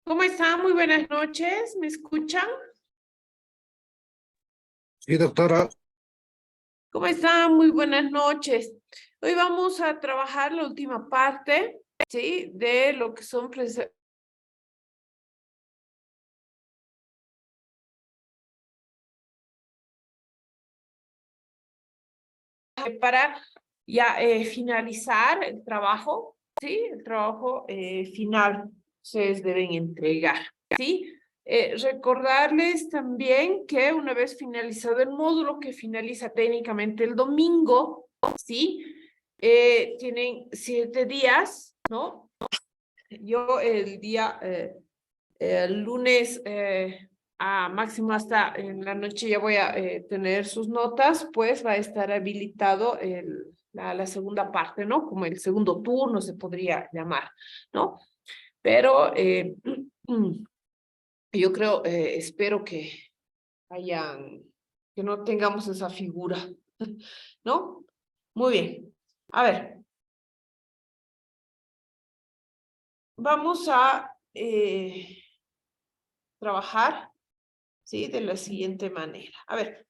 ¿Cómo están? Muy buenas noches. ¿Me escuchan? Sí, doctora. ¿Cómo están? Muy buenas noches. Hoy vamos a trabajar la última parte, ¿sí? De lo que son para ya finalizar el trabajo, ¿sí? El trabajo final ustedes deben entregar, ¿sí? Recordarles también que una vez finalizado el módulo, que finaliza técnicamente el domingo, ¿sí? Tienen 7 días, ¿no? Yo el día, el lunes a máximo hasta en la noche ya voy a tener sus notas, pues va a estar habilitado la segunda parte, ¿no? Como el segundo turno se podría llamar, ¿no? Pero yo creo, espero que hayan, que no tengamos esa figura, ¿no? Muy bien. A ver, vamos a trabajar, ¿sí? De la siguiente manera. A ver,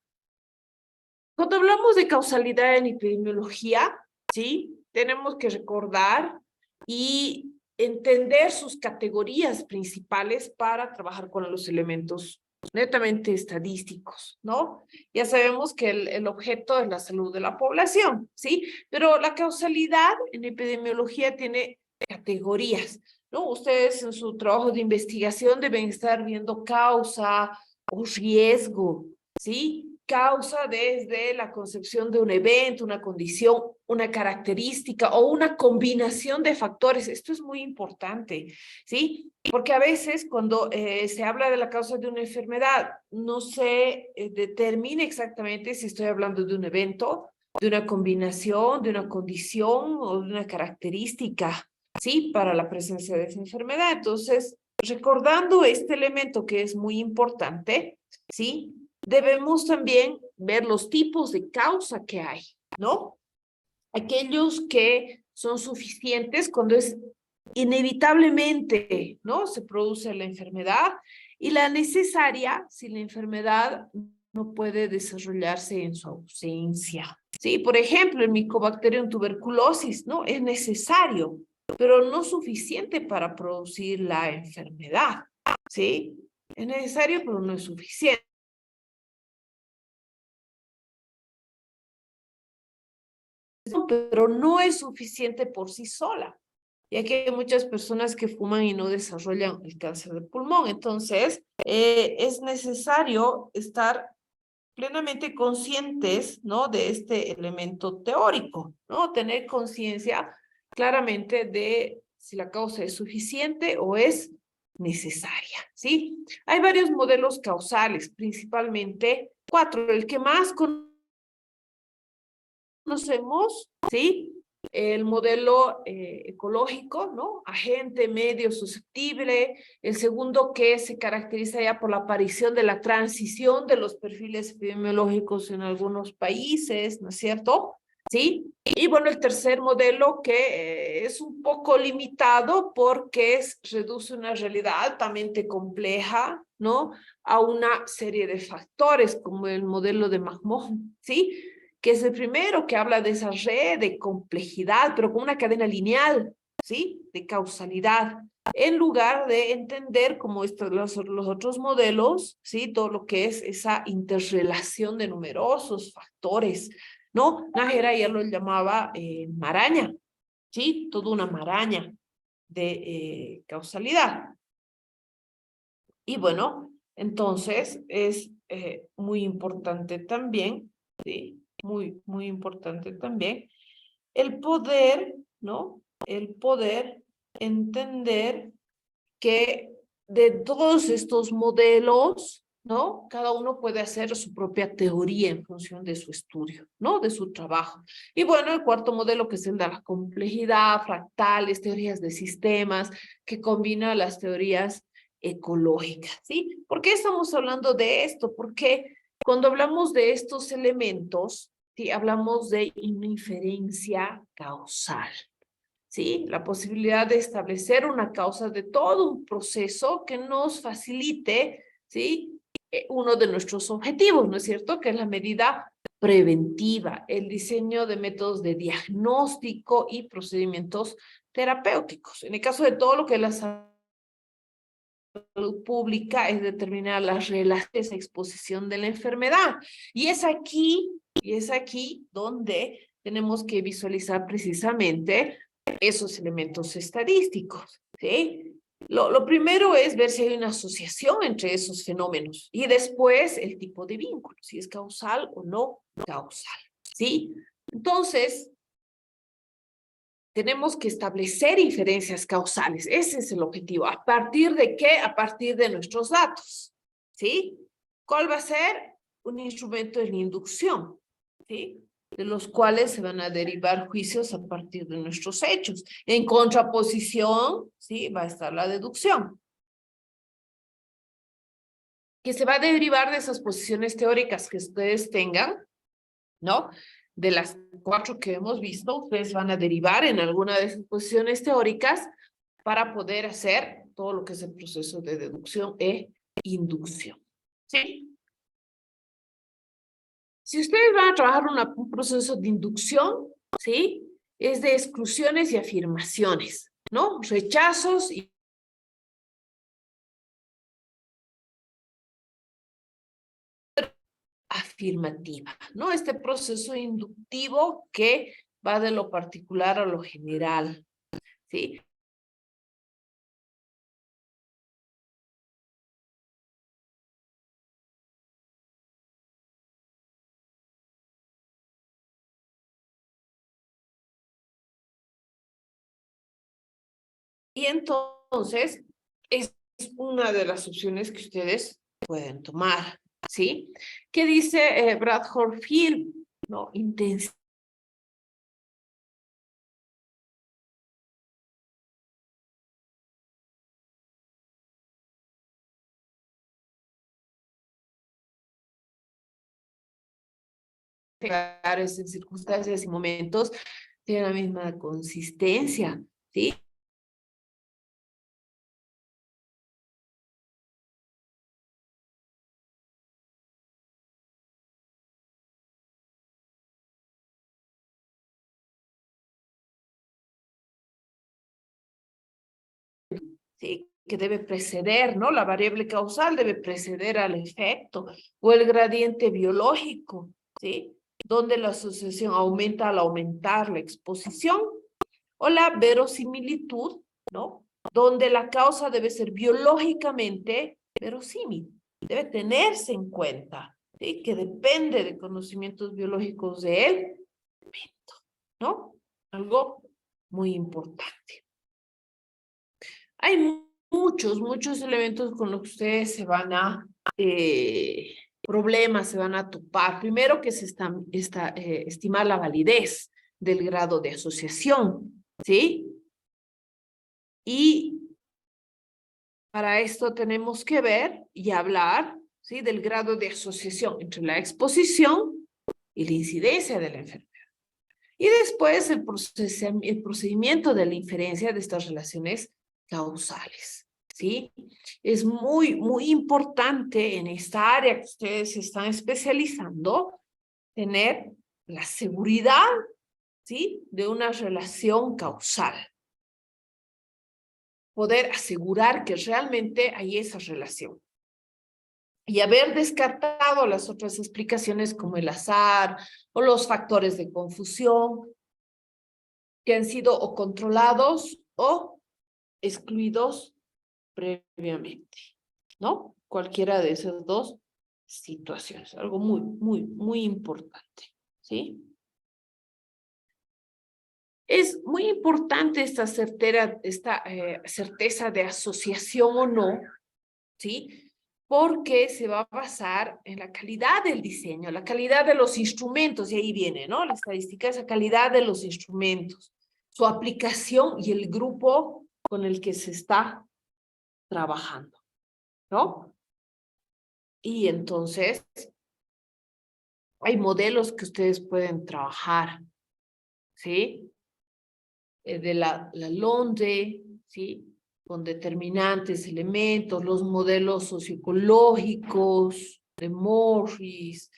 cuando hablamos de causalidad en epidemiología, ¿sí? Tenemos que recordar y entender sus categorías principales para trabajar con los elementos netamente estadísticos, ¿no? Ya sabemos que el objeto es la salud de la población, ¿sí? Pero la causalidad en epidemiología tiene categorías, ¿no? Ustedes en su trabajo de investigación deben estar viendo causa o riesgo, ¿sí? Causa desde la concepción de un evento, una condición, una característica o una combinación de factores. Esto es muy importante, ¿sí? Porque a veces cuando se habla de la causa de una enfermedad, no se determina exactamente si estoy hablando de un evento, de una combinación, de una condición o de una característica, ¿sí? Para la presencia de esa enfermedad. Entonces, recordando este elemento que es muy importante, ¿sí? Debemos también ver los tipos de causa que hay, ¿no? Aquellos que son suficientes cuando es inevitablemente, ¿no? Se produce la enfermedad y la necesaria si la enfermedad no puede desarrollarse en su ausencia. Sí, por ejemplo, el Mycobacterium tuberculosis, ¿no? Es necesario, pero no suficiente para producir la enfermedad, ¿sí? Es necesario, pero no es suficiente. Pero no es suficiente por sí sola, ya que hay muchas personas que fuman y no desarrollan el cáncer de pulmón. Entonces, es necesario estar plenamente conscientes, ¿no? De este elemento teórico, ¿no? Tener conciencia claramente de si la causa es suficiente o es necesaria, ¿sí? Hay varios modelos causales, principalmente 4. El que más conocemos, ¿sí? El modelo ecológico, ¿no? Agente medio susceptible. El segundo que se caracteriza ya por la aparición de la transición de los perfiles epidemiológicos en algunos países, ¿no es cierto? ¿Sí? Y bueno, el tercer modelo que es un poco limitado porque reduce una realidad altamente compleja, ¿no? A una serie de factores como el modelo de McMahon, ¿sí? Que es el primero que habla de esa red de complejidad, pero con una cadena lineal, ¿sí? De causalidad, en lugar de entender como los otros modelos, ¿sí? Todo lo que es esa interrelación de numerosos factores, ¿no? Nájera ya lo llamaba maraña, ¿sí? Toda una maraña de causalidad. Y bueno, entonces es muy importante también, ¿sí? Muy importante también el poder, ¿no? El poder entender que de todos estos modelos, ¿no? Cada uno puede hacer su propia teoría en función de su estudio, ¿no? De su trabajo. Y bueno, el cuarto modelo que es el de la complejidad, fractales, teorías de sistemas, que combina las teorías ecológicas, ¿sí? ¿Por qué estamos hablando de esto? Porque cuando hablamos de estos elementos, ¿sí? Hablamos de inferencia causal. ¿sí? La posibilidad de establecer una causa de todo un proceso que nos facilite, ¿sí? Uno de nuestros objetivos, ¿no es cierto? Que es la medida preventiva, el diseño de métodos de diagnóstico y procedimientos terapéuticos. En el caso de todo lo que es la salud pública, es determinar las relaciones de exposición de la enfermedad. Y es aquí donde tenemos que visualizar precisamente esos elementos estadísticos, ¿sí? Lo primero es ver si hay una asociación entre esos fenómenos y después el tipo de vínculo, si es causal o no causal, ¿sí? Entonces, tenemos que establecer inferencias causales. Ese es el objetivo. ¿A partir de qué? A partir de nuestros datos, ¿sí? ¿Cuál va a ser? Un instrumento de la inducción, ¿sí? De los cuales se van a derivar juicios a partir de nuestros hechos. En contraposición, ¿sí? Va a estar la deducción, que se va a derivar de esas posiciones teóricas que ustedes tengan, ¿no? De las 4 que hemos visto, ustedes van a derivar en alguna de esas posiciones teóricas para poder hacer todo lo que es el proceso de deducción e inducción, ¿sí? Si ustedes van a trabajar un proceso de inducción, ¿sí? Es de exclusiones y afirmaciones, ¿no? Rechazos y afirmativa, ¿no? Este proceso inductivo que va de lo particular a lo general, ¿sí? Y entonces es una de las opciones que ustedes pueden tomar, ¿sí? ¿Qué dice Bradford Field? ¿No? Intensidad en circunstancias y momentos tiene la misma consistencia, ¿sí? ¿Sí? Que debe preceder, ¿no? La variable causal debe preceder al efecto o el gradiente biológico, ¿sí? Donde la asociación aumenta al aumentar la exposición o la verosimilitud, ¿no? Donde la causa debe ser biológicamente verosímil, debe tenerse en cuenta, ¿sí? Que depende de conocimientos biológicos de él, ¿no? Algo muy importante. Hay muchos elementos con los que ustedes se van a, problemas se van a topar. Primero que se estimar la validez del grado de asociación, ¿sí? Y para esto tenemos que ver y hablar, ¿sí? Del grado de asociación entre la exposición y la incidencia de la enfermedad. Y después el procedimiento de la inferencia de estas relaciones causales, ¿sí? Es muy importante en esta área que ustedes se están especializando, tener la seguridad, ¿sí? De una relación causal. Poder asegurar que realmente hay esa relación. Y haber descartado las otras explicaciones como el azar o los factores de confusión que han sido o controlados o excluidos previamente, ¿no? Cualquiera de esas dos situaciones, algo muy importante, ¿sí? Es muy importante esta certeza de asociación o no, ¿sí? Porque se va a basar en la calidad del diseño, la calidad de los instrumentos, y ahí viene, ¿no? La estadística es la calidad de los instrumentos, su aplicación y el grupo con el que se está trabajando, ¿no? Y entonces hay modelos que ustedes pueden trabajar, ¿sí? de la Londe, ¿sí? Con determinantes elementos, los modelos socioecológicos de Morris,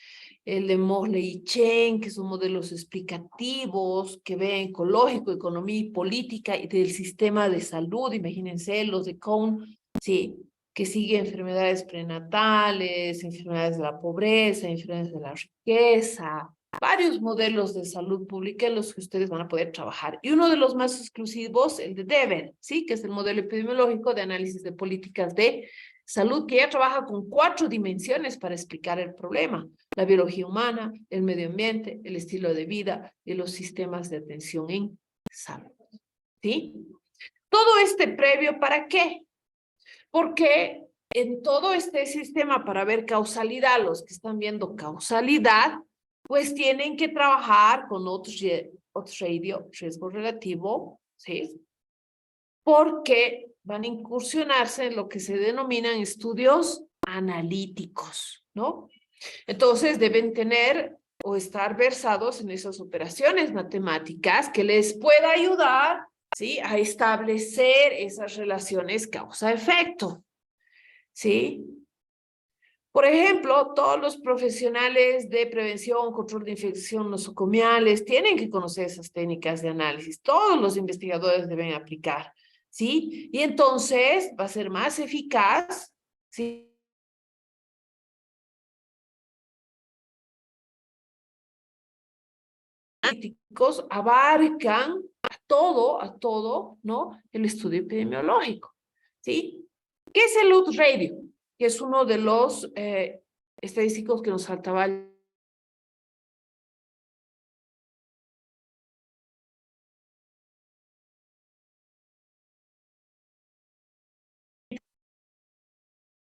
el de Mosley y Chen, que son modelos explicativos, que ven ecológico, economía y política y del sistema de salud, imagínense, los de Cohn, sí, que sigue enfermedades prenatales, enfermedades de la pobreza, enfermedades de la riqueza, varios modelos de salud pública en los que ustedes van a poder trabajar. Y uno de los más exclusivos, el de Dever, ¿sí? Que es el modelo epidemiológico de análisis de políticas de salud, que ya trabaja con 4 dimensiones para explicar el problema: la biología humana, el medio ambiente, el estilo de vida y los sistemas de atención en salud, ¿sí? Todo este previo, ¿para qué? Porque en todo este sistema, para ver causalidad, los que están viendo causalidad, pues tienen que trabajar con odds ratio, riesgo relativo, ¿sí? Porque van a incursionarse en lo que se denominan estudios analíticos, ¿no? Entonces deben tener o estar versados en esas operaciones matemáticas que les pueda ayudar, ¿sí? A establecer esas relaciones causa-efecto, ¿sí? Por ejemplo, todos los profesionales de prevención, control de infección nosocomiales tienen que conocer esas técnicas de análisis. Todos los investigadores deben aplicar, ¿sí? Y entonces va a ser más eficaz, ¿sí? Analíticos abarcan a todo, ¿no? El estudio epidemiológico, ¿sí? ¿Qué es el odds ratio? Que es uno de los estadísticos que nos faltaba.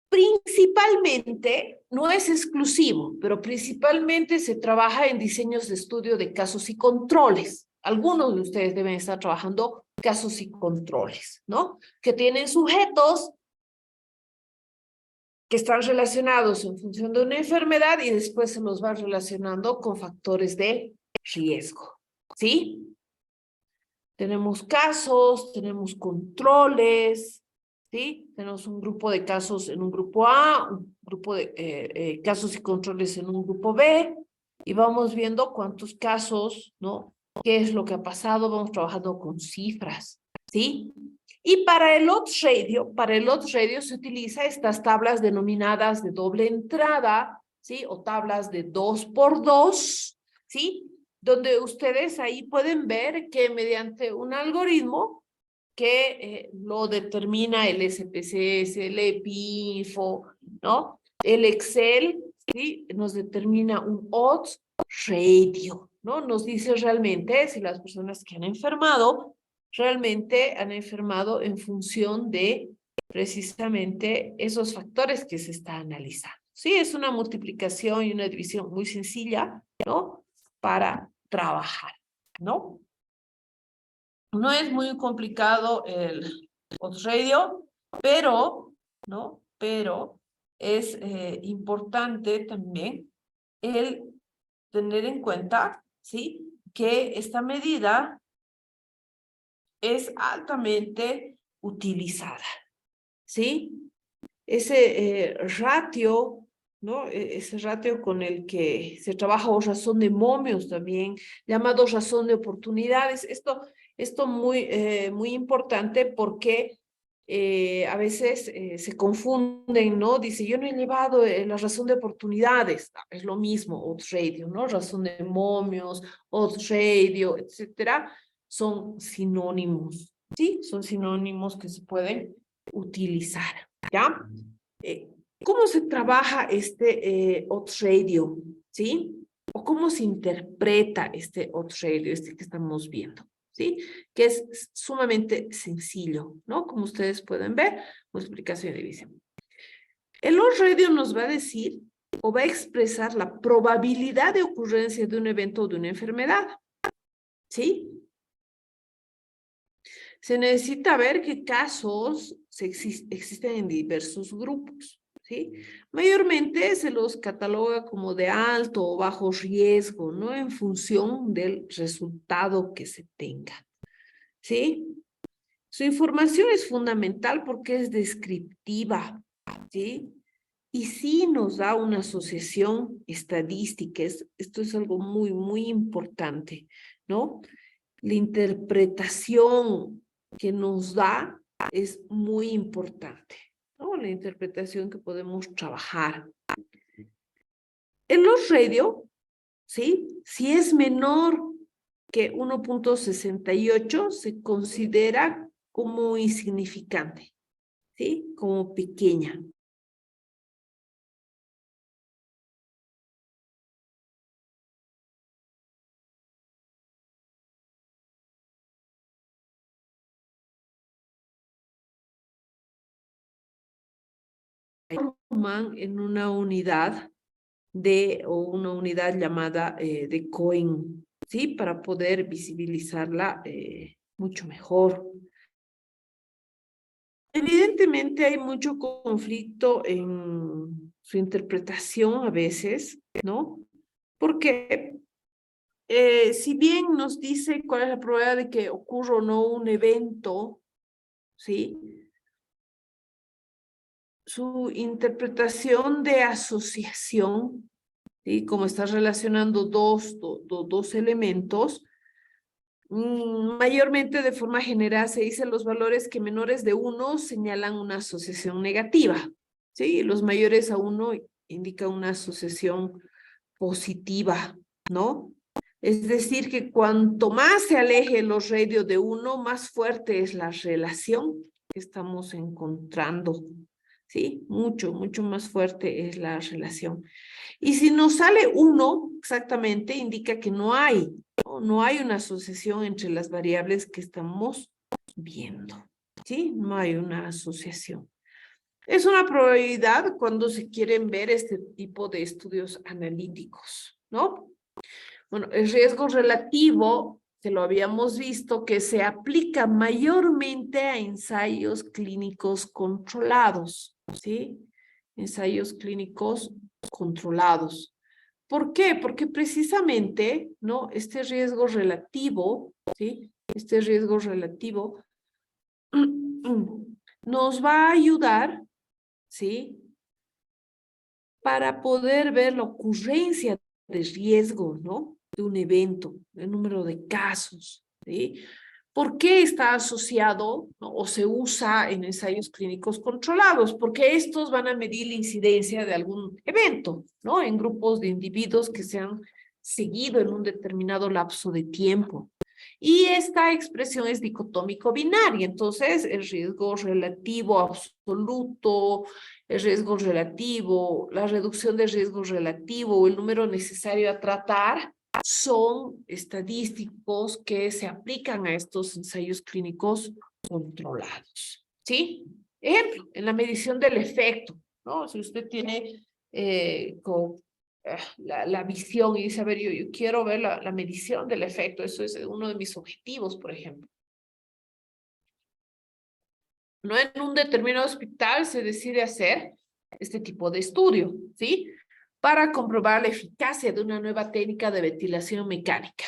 Principalmente, no es exclusivo, pero principalmente se trabaja en diseños de estudio de casos y controles. Algunos de ustedes deben estar trabajando casos y controles, ¿no? Que tienen sujetos que están relacionados en función de una enfermedad y después se los van relacionando con factores de riesgo, ¿sí? Tenemos casos, tenemos controles, ¿sí? Tenemos un grupo de casos en un grupo A, un grupo de casos y controles en un grupo B, y vamos viendo cuántos casos, ¿no? ¿Qué es lo que ha pasado? Vamos trabajando con cifras, ¿sí? Y para el odds ratio se utiliza estas tablas denominadas de doble entrada, ¿sí? O tablas de 2 por 2, ¿sí? Donde ustedes ahí pueden ver que mediante un algoritmo que lo determina el SPSS, el EPINFO, ¿no? El Excel, ¿sí? Nos determina un odds ratio, ¿no? Nos dice realmente si las personas que han enfermado realmente han enfermado en función de precisamente esos factores que se está analizando. Sí, es una multiplicación y una división muy sencilla, ¿no? Para trabajar, ¿no? No es muy complicado el odds ratio, pero, ¿no? Pero es importante también el tener en cuenta, ¿sí? Que esta medida es altamente utilizada, ¿sí? Ese ratio, ¿no? Ese ratio con el que se trabaja, o razón de momios también, llamado razón de oportunidades. Esto muy importante porque a veces se confunden, ¿no? Dice, yo no he llevado la razón de oportunidades. Es lo mismo, odds ratio, ¿no? Razón de momios, odds ratio, etcétera, son sinónimos, ¿sí? Son sinónimos que se pueden utilizar, ¿ya? ¿Cómo se trabaja este odds ratio? ¿Sí? ¿O cómo se interpreta este odds ratio, este que estamos viendo? ¿Sí? Que es sumamente sencillo, ¿no? Como ustedes pueden ver, multiplicación y división. El odds ratio nos va a decir o va a expresar la probabilidad de ocurrencia de un evento o de una enfermedad, ¿sí? Se necesita ver qué casos existen en diversos grupos, ¿sí? Mayormente se los cataloga como de alto o bajo riesgo, ¿no? En función del resultado que se tenga, ¿sí? Su información es fundamental porque es descriptiva, ¿sí? Y sí nos da una asociación estadística. Esto es algo muy, muy importante, ¿no? La interpretación que nos da es muy importante, ¿no? La interpretación que podemos trabajar. En los radio, ¿sí? Si es menor que 1.68, se considera como insignificante, ¿sí? Como pequeña. Forman en una unidad o una unidad llamada de Cohen, ¿sí? Para poder visibilizarla mucho mejor. Evidentemente hay mucho conflicto en su interpretación a veces, ¿no? Porque si bien nos dice cuál es la probabilidad de que ocurra o no un evento, ¿sí? Su interpretación de asociación, ¿sí? Como está relacionando dos elementos, mayormente de forma general se dice los valores que menores de 1 señalan una asociación negativa, ¿sí? Los mayores a 1 indican una asociación positiva, ¿no? Es decir, que cuanto más se aleje los radios de 1, más fuerte es la relación que estamos encontrando, ¿sí? Mucho, mucho más fuerte es la relación. Y si nos sale 1, exactamente, indica que no hay, ¿no? No hay una asociación entre las variables que estamos viendo, ¿sí? No hay una asociación. Es una probabilidad cuando se quieren ver este tipo de estudios analíticos, ¿no? Bueno, el riesgo relativo, que lo habíamos visto, que se aplica mayormente a ensayos clínicos controlados, ¿sí? Ensayos clínicos controlados. ¿Por qué? Porque precisamente, ¿no? Este riesgo relativo, ¿sí? Este riesgo relativo nos va a ayudar, ¿sí? Para poder ver la ocurrencia de riesgo, ¿no? De un evento, el número de casos, ¿sí? ¿Por qué está asociado, ¿no? O se usa en ensayos clínicos controlados? Porque estos van a medir la incidencia de algún evento, ¿no? En grupos de individuos que se han seguido en un determinado lapso de tiempo. Y esta expresión es dicotómico-binaria, entonces el riesgo relativo absoluto, el riesgo relativo, la reducción del riesgo relativo o el número necesario a tratar son estadísticos que se aplican a estos ensayos clínicos controlados, ¿sí? Ejemplo, en la medición del efecto, ¿no? Si usted tiene la visión y dice, a ver, yo quiero ver la medición del efecto, eso es uno de mis objetivos, por ejemplo. No en un determinado hospital se decide hacer este tipo de estudio, ¿sí? Para comprobar la eficacia de una nueva técnica de ventilación mecánica.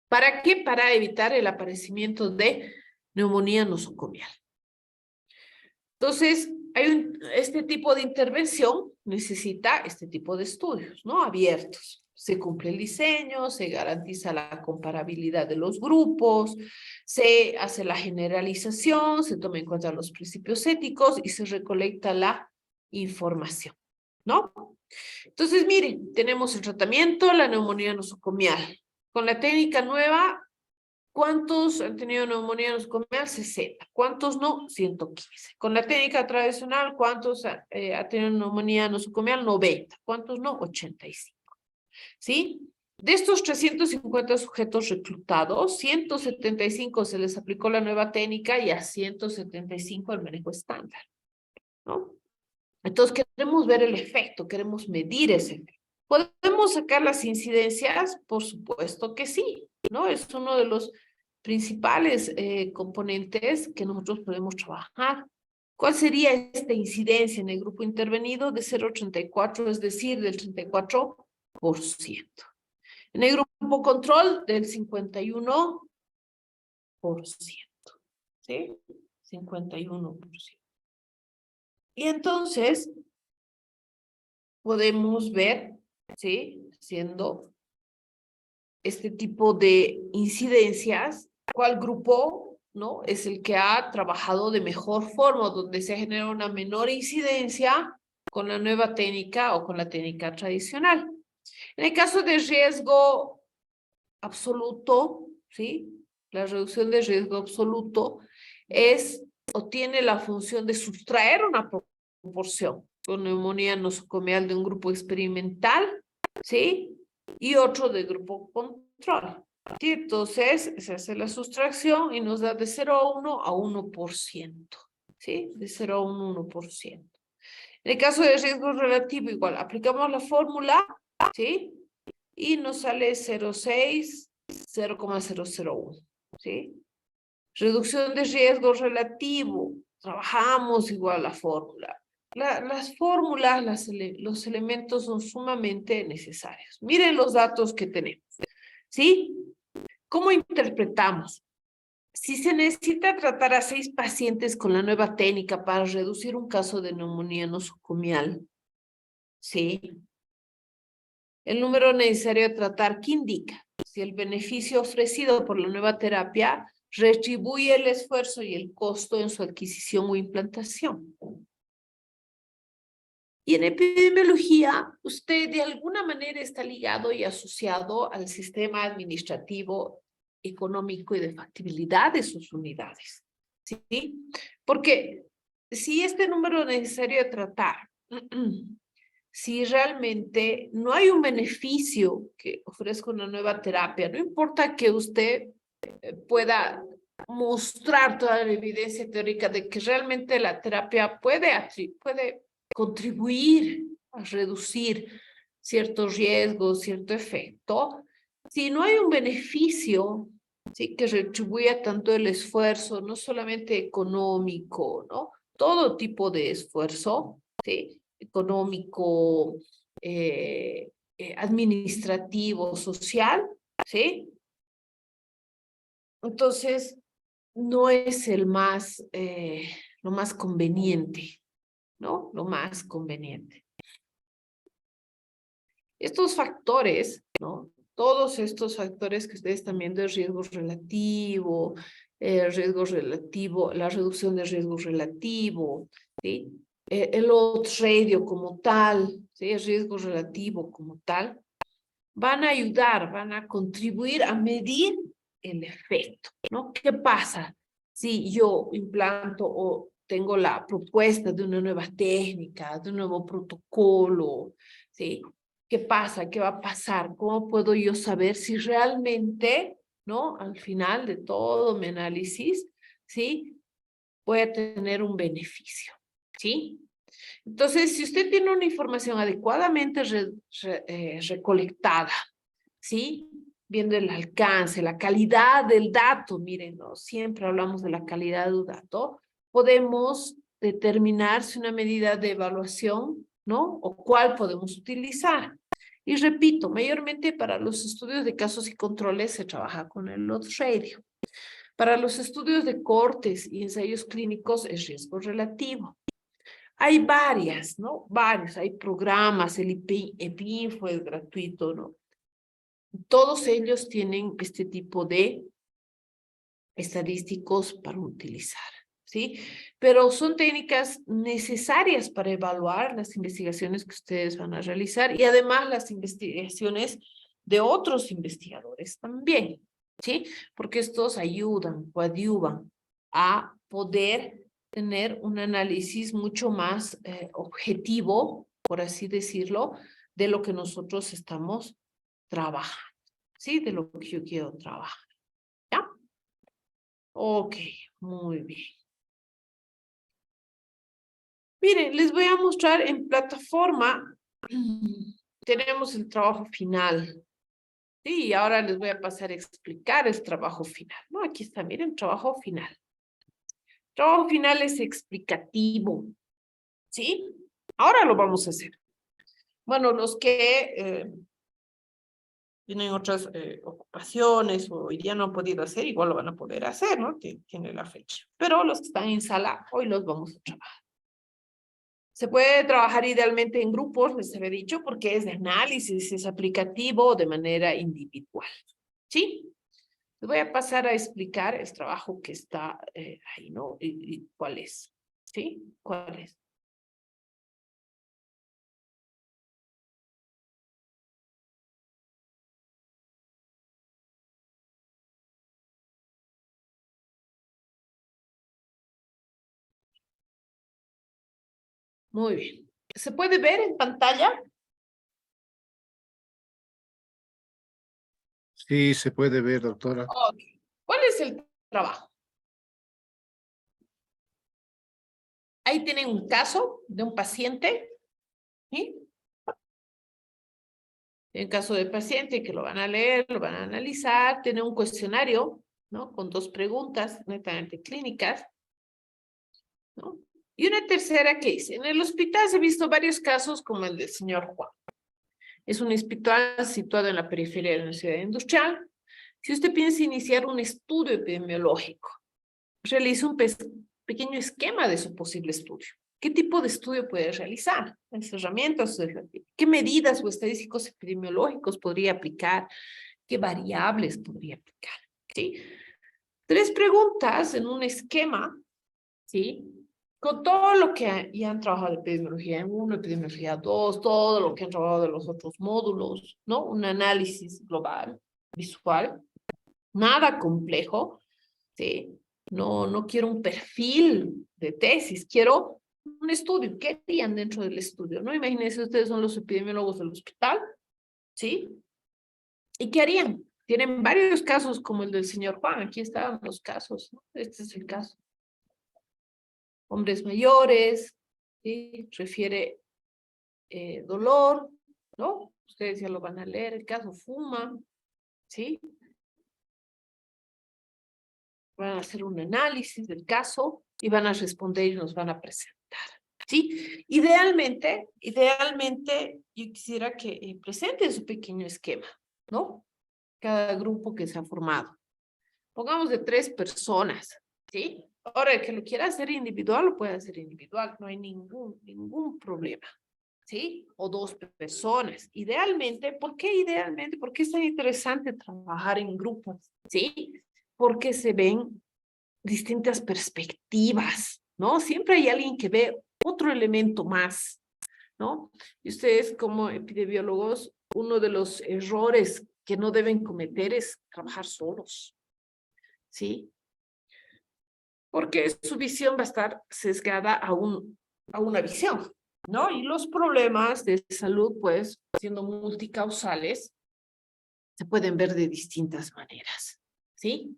¿Para qué? Para evitar el aparecimiento de neumonía nosocomial. Entonces, este tipo de intervención necesita este tipo de estudios, ¿no? Abiertos. Se cumple el diseño, se garantiza la comparabilidad de los grupos, se hace la generalización, se toma en cuenta los principios éticos y se recolecta la información, ¿no? Entonces, miren, tenemos el tratamiento, la neumonía nosocomial. Con la técnica nueva, ¿cuántos han tenido neumonía nosocomial? 60. ¿Cuántos no? 115. Con la técnica tradicional, ¿cuántos ha tenido neumonía nosocomial? 90. ¿Cuántos no? 85. ¿Sí? De estos 350 sujetos reclutados, 175 se les aplicó la nueva técnica y a 175 el manejo estándar, ¿no? Entonces queremos ver el efecto, queremos medir ese efecto. ¿Podemos sacar las incidencias? Por supuesto que sí, ¿no? Es uno de los principales componentes que nosotros podemos trabajar. ¿Cuál sería esta incidencia en el grupo intervenido? De 0,34, es decir, del 34%. En el grupo control, del 51%. ¿sí? 51%. Y entonces podemos ver, ¿sí? Haciendo este tipo de incidencias, cuál grupo, ¿no? Es el que ha trabajado de mejor forma, donde se genera una menor incidencia con la nueva técnica o con la técnica tradicional. En el caso de riesgo absoluto, ¿sí? La reducción de riesgo absoluto es o tiene la función de sustraer una proporción con neumonía nosocomial de un grupo experimental, ¿sí? Y otro de grupo control. ¿Sí? Entonces, se hace la sustracción y nos da de 0,1 a 1%, ¿sí? De 0 a 1%. En el caso de riesgo relativo, igual, aplicamos la fórmula, ¿sí? Y nos sale 0,6, 0,001, ¿sí? Reducción de riesgo relativo, trabajamos igual la fórmula. Las fórmulas, los elementos son sumamente necesarios. Miren los datos que tenemos, ¿sí? ¿Cómo interpretamos? Si se necesita tratar a 6 pacientes con la nueva técnica para reducir un caso de neumonía nosocomial, ¿sí? El número necesario de tratar, ¿qué indica? Si el beneficio ofrecido por la nueva terapia retribuye el esfuerzo y el costo en su adquisición o implantación. Y en epidemiología, usted de alguna manera está ligado y asociado al sistema administrativo, económico y de factibilidad de sus unidades, ¿sí? Porque si este número necesario de tratar si realmente no hay un beneficio que ofrezca una nueva terapia, no importa que usted pueda mostrar toda la evidencia teórica de que realmente la terapia puede contribuir a reducir ciertos riesgos, cierto efecto, si no hay un beneficio, ¿sí? Que retribuya tanto el esfuerzo, no solamente económico, ¿no? Todo tipo de esfuerzo, ¿sí? Económico, administrativo, social, ¿sí? Entonces, no es lo más conveniente, ¿no? Lo más conveniente. Estos factores, ¿no? Todos estos factores que ustedes están viendo, el riesgo relativo, la reducción de riesgo relativo, ¿sí? El odds ratio como tal, ¿sí? El riesgo relativo como tal, van a ayudar, van a contribuir a medir el efecto, ¿no? ¿Qué pasa si yo implanto o tengo la propuesta de una nueva técnica, de un nuevo protocolo, ¿sí? ¿Qué pasa? ¿Qué va a pasar? ¿Cómo puedo yo saber si realmente, ¿no? Al final de todo mi análisis, ¿sí? Voy a tener un beneficio, ¿sí? Entonces, si usted tiene una información adecuadamente recolectada, ¿sí? Viendo el alcance, la calidad del dato, miren, ¿no? Siempre hablamos de la calidad del dato, podemos determinar si una medida de evaluación, ¿no? O cuál podemos utilizar. Y repito, mayormente para los estudios de casos y controles se trabaja con el odds ratio. Para los estudios de cortes y ensayos clínicos es riesgo relativo. Hay varias, ¿no? Varios, hay programas, el EPINFO es gratuito, ¿no? Todos ellos tienen este tipo de estadísticos para utilizar, ¿sí? Pero son técnicas necesarias para evaluar las investigaciones que ustedes van a realizar y además las investigaciones de otros investigadores también, ¿sí? Porque estos ayudan, coadyuvan a poder tener un análisis mucho más objetivo, por así decirlo, de lo que nosotros estamos trabajando. ¿Sí? De lo que yo quiero trabajar. ¿Ya? Ok, muy bien. Miren, les voy a mostrar en plataforma. Tenemos el trabajo final. Sí, y ahora les voy a pasar a explicar el trabajo final. No, aquí está, miren, trabajo final. Trabajo final es explicativo. ¿Sí? Ahora lo vamos a hacer. Bueno, los que tienen otras ocupaciones o hoy día no han podido hacer, igual lo van a poder hacer, ¿no? Tiene la fecha. Pero los que están en sala, hoy los vamos a trabajar. Se puede trabajar idealmente en grupos, les había dicho, porque es de análisis, es aplicativo de manera individual. ¿Sí? Les voy a pasar a explicar el trabajo que está ahí, ¿no? Y cuál es. ¿Sí? ¿Cuál es? Muy bien. ¿Se puede ver en pantalla? Sí, se puede ver, doctora. Ok. ¿Cuál es el trabajo? Ahí tienen un caso de un paciente, ¿sí? En caso del paciente que lo van a leer, lo van a analizar, tiene un cuestionario, ¿no? Con 2 preguntas netamente clínicas, ¿no? Y una tercera que dice, en el hospital se han visto varios casos como el del señor Juan. Es un hospital situado en la periferia de una ciudad industrial. Si usted piensa iniciar un estudio epidemiológico, realice un pequeño esquema de su posible estudio. ¿Qué tipo de estudio puede realizar? Las herramientas, ¿qué medidas o estadísticos epidemiológicos podría aplicar? ¿Qué variables podría aplicar? ¿Sí? 3 preguntas en un esquema, ¿sí? Con todo lo que ya han trabajado de epidemiología 1, epidemiología 2, todo lo que han trabajado de los otros módulos, ¿no? Un análisis global, visual, nada complejo, ¿sí? No quiero un perfil de tesis, quiero un estudio. ¿Qué harían dentro del estudio? ¿No? Imagínense, ustedes son los epidemiólogos del hospital, ¿sí? ¿Y qué harían? Tienen varios casos como el del señor Juan. Aquí están los casos, ¿no? Este es el caso. Hombres mayores, ¿sí? Refiere dolor, ¿no? Ustedes ya lo van a leer, el caso fuma, ¿sí? Van a hacer un análisis del caso y van a responder y nos van a presentar, ¿sí? Idealmente, yo quisiera que presenten su pequeño esquema, ¿no? Cada grupo que se ha formado. Pongamos de 3 personas, ¿sí? Ahora, el que lo quiera hacer individual, lo puede hacer individual, no hay ningún problema, ¿sí? O 2 personas. Idealmente, ¿por qué idealmente? ¿Por qué es tan interesante trabajar en grupos? ¿Sí? Porque se ven distintas perspectivas, ¿no? Siempre hay alguien que ve otro elemento más, ¿no? Y ustedes como epidemiólogos, uno de los errores que no deben cometer es trabajar solos, ¿sí? Porque su visión va a estar sesgada a una visión, ¿no? Y los problemas de salud, pues, siendo multicausales, se pueden ver de distintas maneras, ¿sí?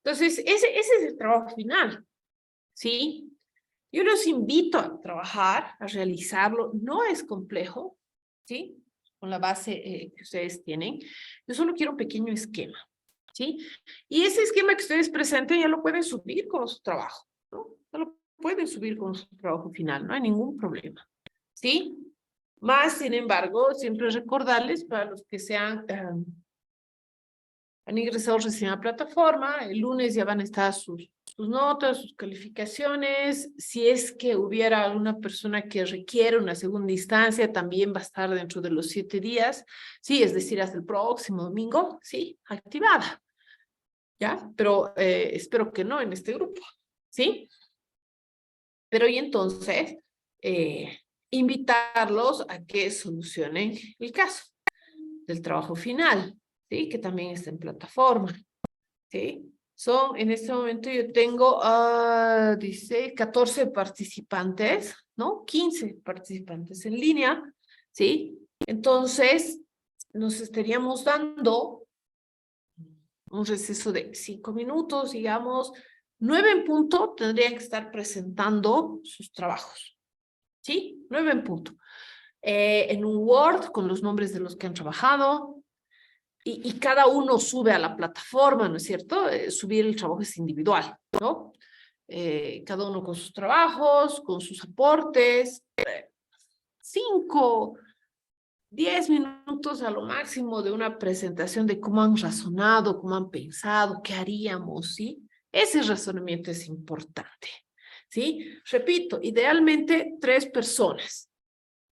Entonces, ese es el trabajo final, ¿sí? Yo los invito a trabajar, a realizarlo. No es complejo, ¿sí? Con la base que ustedes tienen. Yo solo quiero un pequeño esquema, ¿sí? Y ese esquema que ustedes presenten ya lo pueden subir con su trabajo, ¿no? Ya lo pueden subir con su trabajo final, no hay ningún problema, ¿sí? Más, sin embargo, siempre recordarles para los que sean han ingresado recién a la plataforma, el lunes ya van a estar sus notas, sus calificaciones. Si es que hubiera alguna persona que requiere una segunda instancia, también va a estar dentro de los 7 días, sí, es decir, hasta el próximo domingo, sí, activada, ¿ya? Pero espero que no en este grupo, ¿sí? Pero y entonces, eh, invitarlos a que solucionen el caso del trabajo final, ¿sí? Que también está en plataforma. ¿Sí? Son, en este momento yo tengo, dice, 14 participantes, ¿no? 15 participantes en línea, ¿sí? Entonces, nos estaríamos dando un receso de 5 minutos, digamos, 9 en punto, tendrían que estar presentando sus trabajos, ¿sí? 9 en punto. En un Word con los nombres de los que han trabajado, y cada uno sube a la plataforma, ¿no es cierto? Subir el trabajo es individual, ¿no? Cada uno con sus trabajos, con sus aportes. 5 10 minutos a lo máximo de una presentación de cómo han razonado, cómo han pensado, qué haríamos, ¿sí? Ese razonamiento es importante, ¿sí? Repito, idealmente 3 personas.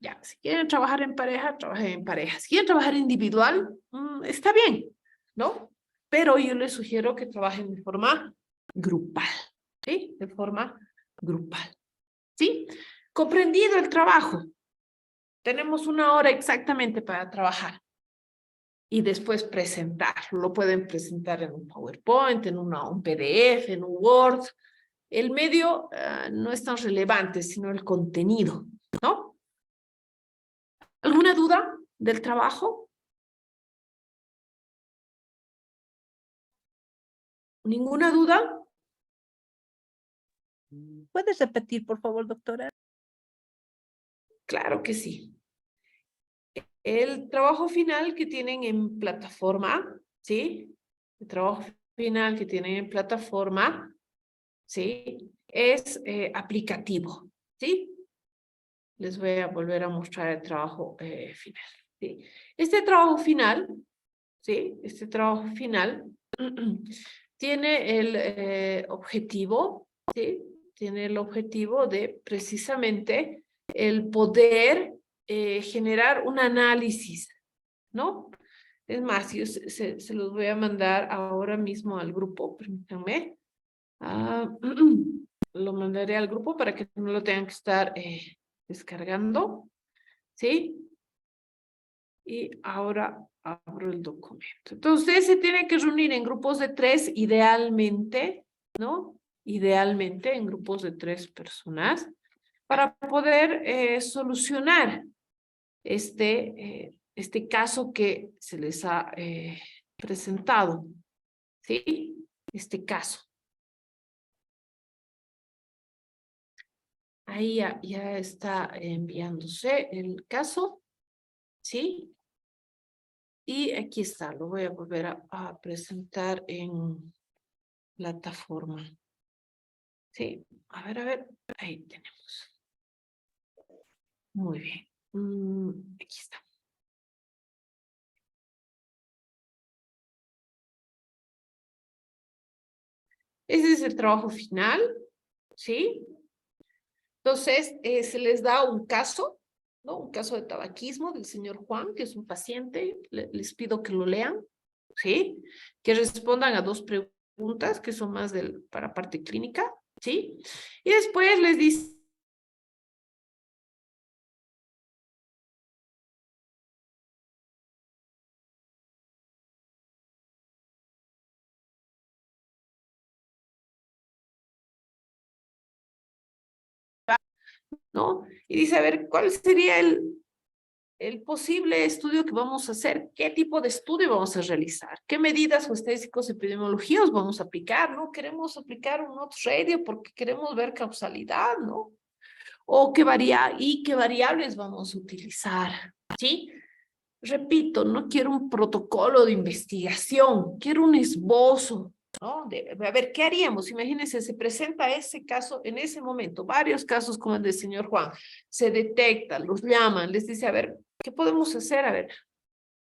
Ya, si quieren trabajar en pareja, trabajen en pareja. Si quieren trabajar individual, está bien, ¿no? Pero yo les sugiero que trabajen de forma grupal, ¿sí? De forma grupal, ¿sí? Comprendido el trabajo. Tenemos 1 hora exactamente para trabajar y después presentarlo. Lo pueden presentar en un PowerPoint, en un PDF, en un Word. El medio no es tan relevante, sino el contenido, ¿no? ¿Alguna duda del trabajo? ¿Ninguna duda? ¿Puedes repetir, por favor, doctora? Claro que sí. El trabajo final que tienen en plataforma, ¿sí? El trabajo final que tienen en plataforma, ¿sí? Es aplicativo, ¿sí? Les voy a volver a mostrar el trabajo final, ¿sí? Este trabajo final, ¿sí? Este trabajo final tiene el objetivo, ¿sí? Tiene el objetivo de precisamente el poder generar un análisis, ¿no? Es más, yo se los voy a mandar ahora mismo al grupo, permítanme. Lo mandaré al grupo para que no lo tengan que estar descargando, ¿sí? Y ahora abro el documento. Entonces, ustedes se tienen que reunir en grupos de 3, idealmente, ¿no? Idealmente en grupos de 3 personas para poder solucionar este caso que se les ha presentado, ¿sí? Este caso. Ahí ya está enviándose el caso, ¿sí? Y aquí está, lo voy a volver a presentar en plataforma. Sí, a ver, ahí tenemos. Muy bien. Aquí está. Ese es el trabajo final, ¿sí? Entonces, se les da un caso, ¿no? Un caso de tabaquismo del señor Juan, que es un paciente. Les pido que lo lean, ¿sí? Que respondan a 2 preguntas que son más para parte clínica, ¿sí? Y después les dice, ¿no? Y dice, a ver, ¿cuál sería el posible estudio que vamos a hacer? ¿Qué tipo de estudio vamos a realizar? ¿Qué medidas o estadísticos epidemiológicos vamos a aplicar? ¿No? Queremos aplicar un odds ratio porque queremos ver causalidad, ¿no? O qué variables vamos a utilizar, ¿sí? Repito, no quiero un protocolo de investigación, quiero un esbozo, ¿no? A ver, ¿qué haríamos? Imagínense, se presenta ese caso en ese momento, varios casos como el del señor Juan, se detectan, los llaman, les dice, a ver, ¿qué podemos hacer? A ver,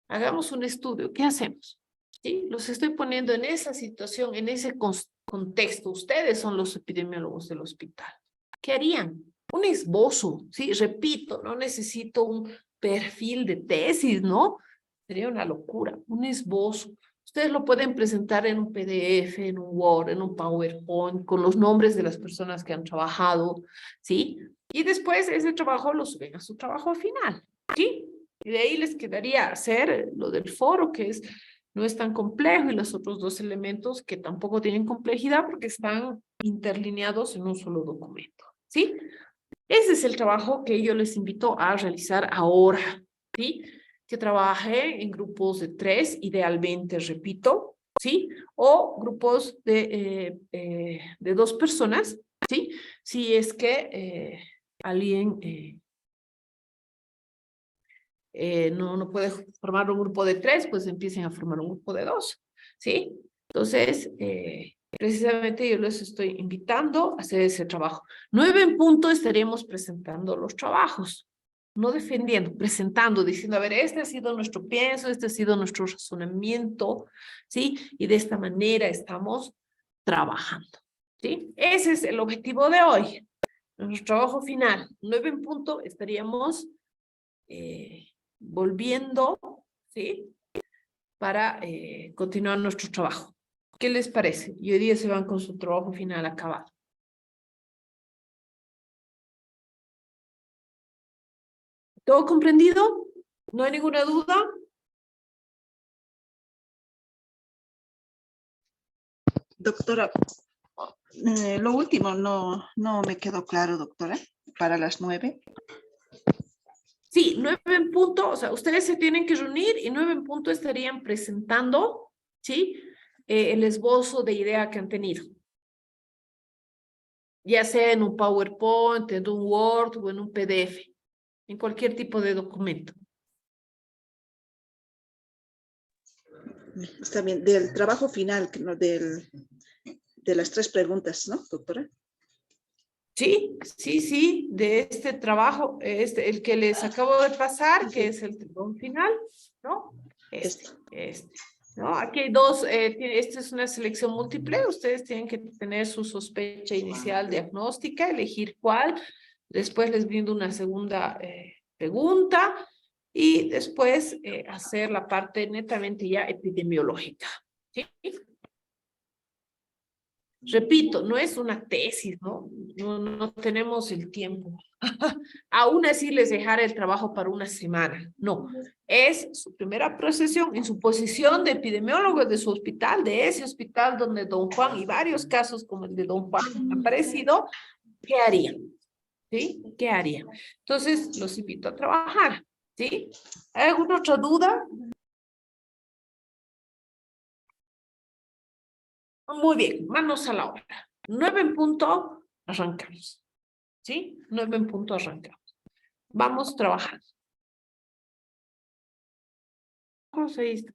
hagamos un estudio, ¿qué hacemos? ¿Sí? Los estoy poniendo en esa situación, en ese contexto. Ustedes son los epidemiólogos del hospital. ¿Qué harían? Un esbozo, ¿sí? Repito, no necesito un perfil de tesis, ¿no? Sería una locura, un esbozo. Ustedes lo pueden presentar en un PDF, en un Word, en un PowerPoint, con los nombres de las personas que han trabajado, ¿sí? Y después ese trabajo lo suben a su trabajo final, ¿sí? Y de ahí les quedaría hacer lo del foro, que no es tan complejo, y los otros 2 elementos que tampoco tienen complejidad porque están interlineados en un solo documento, ¿sí? Ese es el trabajo que yo les invito a realizar ahora, ¿sí? Que trabaje en grupos de 3, idealmente, repito, ¿sí? O grupos de 2 personas, ¿sí? Si es que alguien no puede formar un grupo de 3, pues empiecen a formar un grupo de 2, ¿sí? Entonces, precisamente yo les estoy invitando a hacer ese trabajo. 9 en punto estaríamos presentando los trabajos, no defendiendo, presentando, diciendo, a ver, este ha sido nuestro pienso, este ha sido nuestro razonamiento, ¿sí? Y de esta manera estamos trabajando, ¿sí? Ese es el objetivo de hoy. Nuestro trabajo final, 9 en punto, estaríamos volviendo, ¿sí? Para continuar nuestro trabajo. ¿Qué les parece? Y hoy día se van con su trabajo final acabado. ¿Todo comprendido? ¿No hay ninguna duda? Doctora, lo último no me quedó claro, doctora, para las 9. Sí, 9 en punto, o sea, ustedes se tienen que reunir y 9 en punto estarían presentando, ¿sí? El esbozo de idea que han tenido. Ya sea en un PowerPoint, en un Word o en un PDF, en cualquier tipo de documento. Está bien, del trabajo final, de las 3 preguntas, ¿no, doctora? Sí, sí, sí, de este trabajo, el que les acabo de pasar, que es el trabajo final, ¿no? ¿No? Aquí hay dos, esta es una selección múltiple, ustedes tienen que tener su sospecha inicial diagnóstica, elegir cuál, después les brindo una segunda pregunta y después hacer la parte netamente ya epidemiológica, ¿sí? Repito, no es una tesis, ¿no? No tenemos el tiempo. Aún así les dejaré el trabajo para una semana. No, es su primera procesión en su posición de epidemiólogo de su hospital, de ese hospital donde don Juan y varios casos como el de don Juan han aparecido. ¿Qué harían? ¿Sí? ¿Qué harían? Entonces, los invito a trabajar, ¿sí? ¿Hay alguna otra duda? Muy bien, manos a la obra. 9 en punto, arrancamos. ¿Sí? 9 en punto, arrancamos. Vamos trabajando. Ahí está.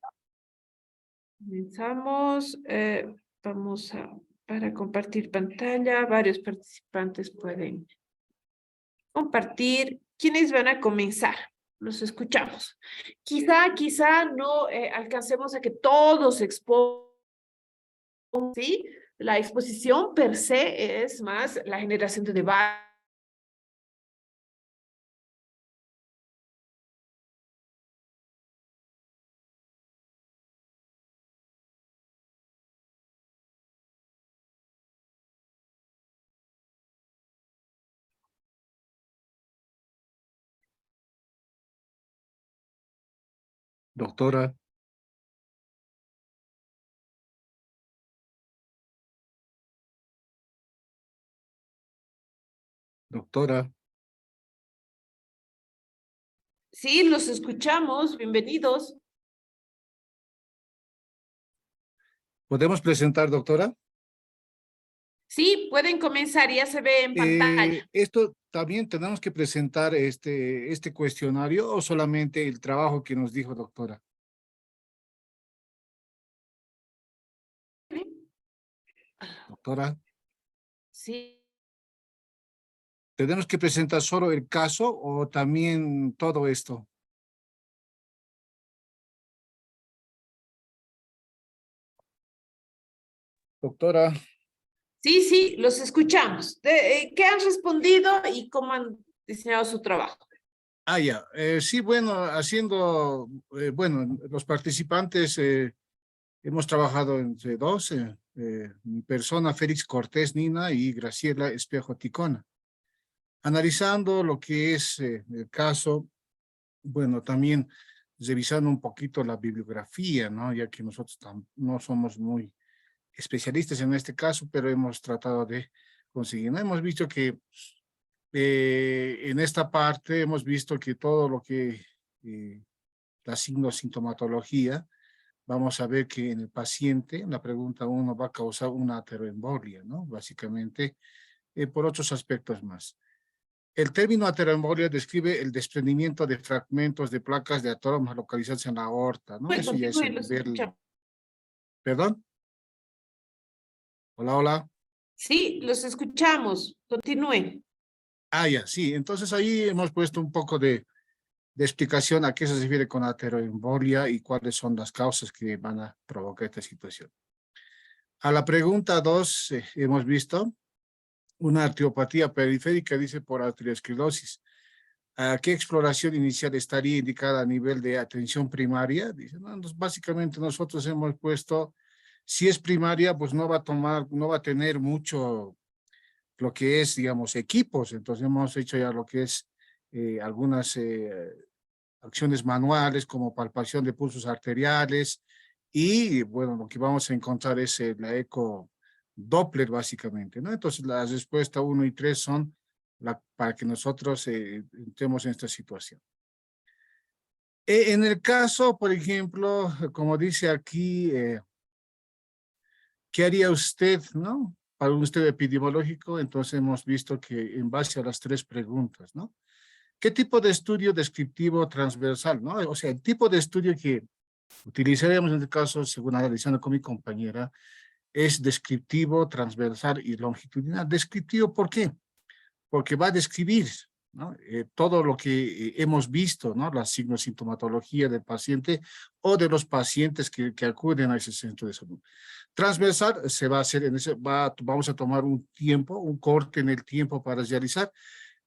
Comenzamos. Vamos para compartir pantalla. Varios participantes pueden compartir. ¿Quiénes van a comenzar? Los escuchamos. Quizá no alcancemos a que todos expongan, ¿sí? La exposición per se es más la generación de debate. Doctora, doctora, Sí, los escuchamos. Bienvenidos. ¿podemos presentar, doctora? Sí, pueden comenzar, ya se ve en pantalla. Esto también tenemos que presentar este cuestionario o solamente el trabajo que nos dijo, doctora. Doctora, Sí. ¿tenemos que presentar solo el caso o también todo esto? Doctora. Sí, los escuchamos. ¿Qué han respondido y cómo han diseñado su trabajo? Ya. Sí, bueno, bueno, los participantes hemos trabajado entre dos, mi persona, Félix Cortés Nina y Graciela Espejo Ticona. Analizando lo que es el caso, bueno, también revisando un poquito la bibliografía, ¿no? Ya que nosotros no somos muy especialistas en este caso, pero hemos tratado de conseguir, ¿no? Hemos visto que en esta parte hemos visto que todo lo que la sintomatología, vamos a ver que en el paciente, en la pregunta 1 va a causar una ateroembolia, ¿no? Básicamente, por otros aspectos más. El término ateroembolia describe el desprendimiento de fragmentos de placas de átomos localizados en la aorta, ¿no? Bueno, Eso ya es continúen, el los ver. escuchamos. ¿Perdón? Hola, hola. Sí, los escuchamos. Continúen. Ya, sí. Entonces ahí hemos puesto un poco de de explicación a qué se refiere con ateroembolia y cuáles son las causas que van a provocar esta situación. A la pregunta 2, hemos visto una arteriopatía periférica, dice por arteriosclerosis. ¿A qué exploración inicial estaría indicada a nivel de atención primaria? Dice, no, básicamente nosotros hemos puesto, si es primaria, pues no va a tener mucho lo que es, digamos, equipos. Entonces hemos hecho ya lo que es algunas acciones manuales como palpación de pulsos arteriales y, bueno, lo que vamos a encontrar es la eco Doppler básicamente, ¿no? Entonces las respuestas 1 y 3 son para que nosotros entremos en esta situación. En el caso, por ejemplo, como dice aquí, ¿qué haría usted, no? Para un estudio epidemiológico, entonces hemos visto que en base a las 3 preguntas, ¿no? ¿Qué tipo de estudio descriptivo transversal, no? O sea, el tipo de estudio que utilizaríamos en este caso, según analizando con mi compañera, es descriptivo, transversal y longitudinal. Descriptivo, ¿por qué? Porque va a describir, ¿no? Todo lo que hemos visto, ¿no? La signosintomatología del paciente o de los pacientes que acuden a ese centro de salud. Transversal se va a hacer, vamos a tomar un tiempo, un corte en el tiempo para realizar.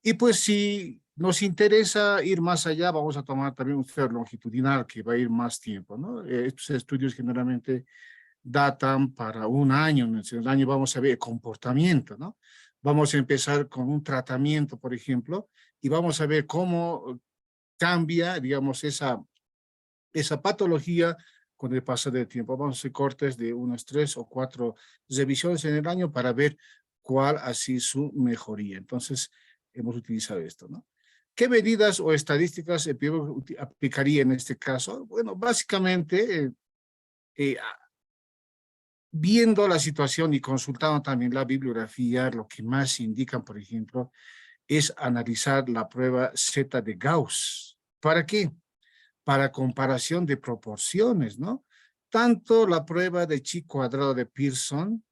Y pues si nos interesa ir más allá, vamos a tomar también un estudio longitudinal que va a ir más tiempo, ¿no? Estos estudios generalmente datan para un año. En el año vamos a ver el comportamiento, ¿no? Vamos a empezar con un tratamiento, por ejemplo, y vamos a ver cómo cambia, digamos, esa patología con el paso del tiempo. Vamos a hacer cortes de unas 3 o 4 revisiones en el año para ver cuál ha sido su mejoría. Entonces, hemos utilizado esto, ¿no? ¿Qué medidas o estadísticas aplicaría en este caso? Bueno, básicamente, viendo la situación y consultando también la bibliografía, lo que más indican, por ejemplo, es analizar la prueba Z de Gauss. ¿Para qué? Para comparación de proporciones, ¿no? Tanto la prueba de chi cuadrado de Pearson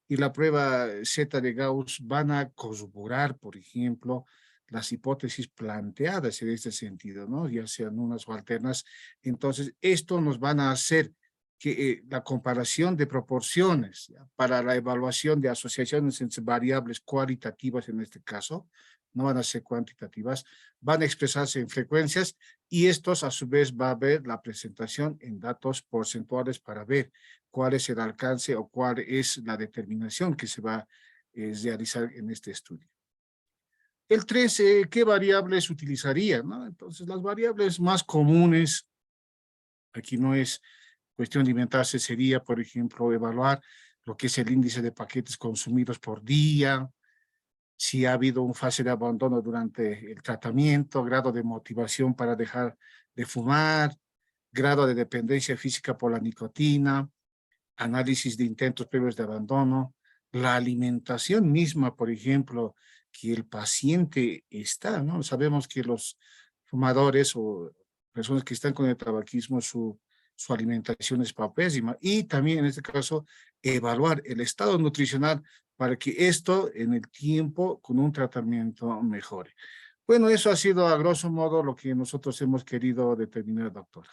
y la prueba Z de Gauss van a corroborar, por ejemplo, las hipótesis planteadas en este sentido, ¿no? Ya sean unas o alternas. Entonces, esto nos van a hacer que la comparación de proporciones, ¿ya? Para la evaluación de asociaciones entre variables cualitativas en este caso, no van a ser cuantitativas, van a expresarse en frecuencias y estos a su vez va a haber la presentación en datos porcentuales para ver cuál es el alcance o cuál es la determinación que se va a realizar en este estudio. El 3, ¿qué variables utilizaría, ¿no? Entonces, las variables más comunes, aquí no es cuestión de inventarse, sería, por ejemplo, evaluar lo que es el índice de paquetes consumidos por día, si ha habido un fase de abandono durante el tratamiento, grado de motivación para dejar de fumar, grado de dependencia física por la nicotina, análisis de intentos previos de abandono, la alimentación misma, por ejemplo, que el paciente está, ¿no? Sabemos que los fumadores o personas que están con el tabaquismo, su alimentación es paupérrima y también en este caso evaluar el estado nutricional para que esto en el tiempo con un tratamiento mejore. Bueno, eso ha sido a grosso modo lo que nosotros hemos querido determinar, doctora.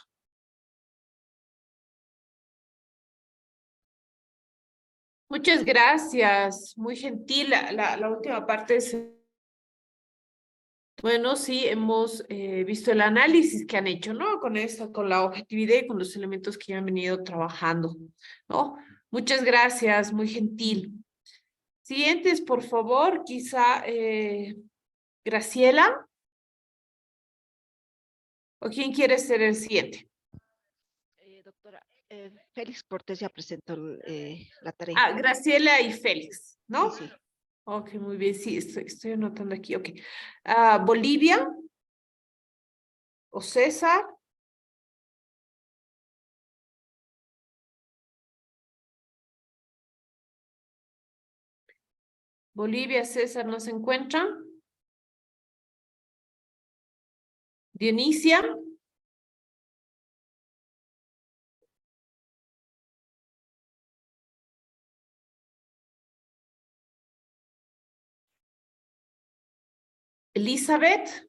Muchas gracias, muy gentil. La última parte es, bueno, sí, hemos visto el análisis que han hecho, ¿no? Con eso, con la objetividad y con los elementos que ya han venido trabajando, ¿no? Muchas gracias, muy gentil. Siguientes, por favor, quizá Graciela. ¿O quién quiere ser el siguiente? Doctora, Félix Cortés ya presentó la tarea. Ah, Graciela y Félix, ¿no? Sí, sí. Ok, muy bien, sí, estoy anotando aquí, ok. Bolivia o César. Bolivia, César, ¿no se encuentran? Dionisia. Elizabeth.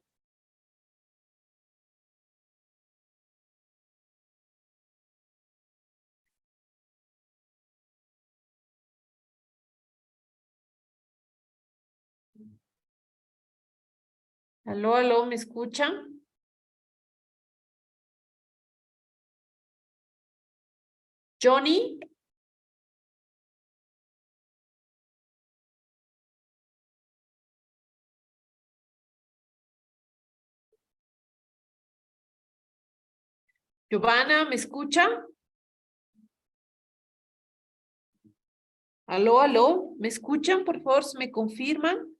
Aló, aló, ¿me escuchan? Johnny. Giovanna, ¿me escucha? Aló, aló, ¿me escuchan? Por favor, ¿se me confirman?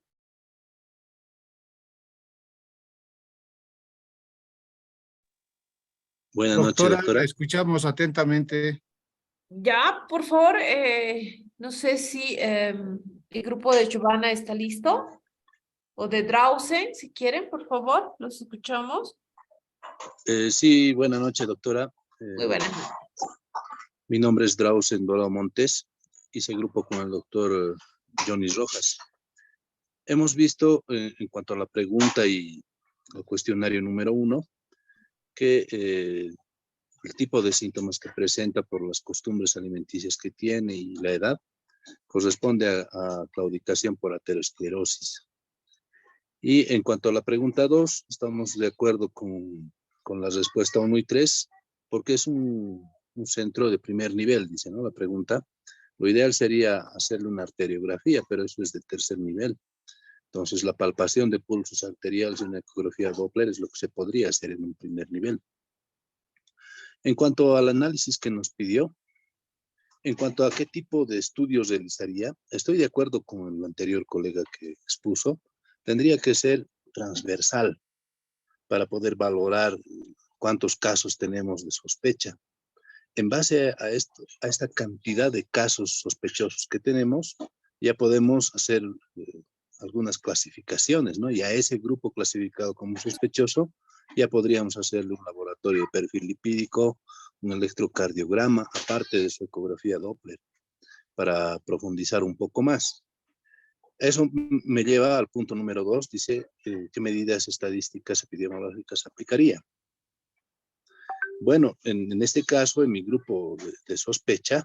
Buenas noches, Doctora, doctora. escuchamos atentamente. Ya, por favor, no sé si el grupo de Giovanna está listo. O de Drausen, si quieren, por favor, los escuchamos. Sí, buenas noches, doctora. Muy buenas. Mi nombre es Drausen Dorado Montes. Hice grupo con el doctor Johnny Rojas. Hemos visto, en cuanto a la pregunta y el cuestionario número 1, que el tipo de síntomas que presenta por las costumbres alimenticias que tiene y la edad corresponde a claudicación por aterosclerosis. Y en cuanto a la pregunta 2, estamos de acuerdo con la respuesta 1 y 3, porque es un centro de primer nivel, dice, ¿no? La pregunta. Lo ideal sería hacerle una arteriografía, pero eso es de tercer nivel. Entonces, la palpación de pulsos arteriales y una ecografía Doppler es lo que se podría hacer en un primer nivel. En cuanto al análisis que nos pidió, en cuanto a qué tipo de estudios realizaría, estoy de acuerdo con el anterior colega que expuso, tendría que ser transversal para poder valorar cuántos casos tenemos de sospecha. En base a esta cantidad de casos sospechosos que tenemos, ya podemos hacer algunas clasificaciones, ¿no? Y a ese grupo clasificado como sospechoso, ya podríamos hacerle un laboratorio de perfil lipídico, un electrocardiograma, aparte de su ecografía Doppler, para profundizar un poco más. Eso me lleva al punto número 2, dice, ¿qué medidas estadísticas epidemiológicas aplicaría? Bueno, en este caso, en mi grupo de sospecha,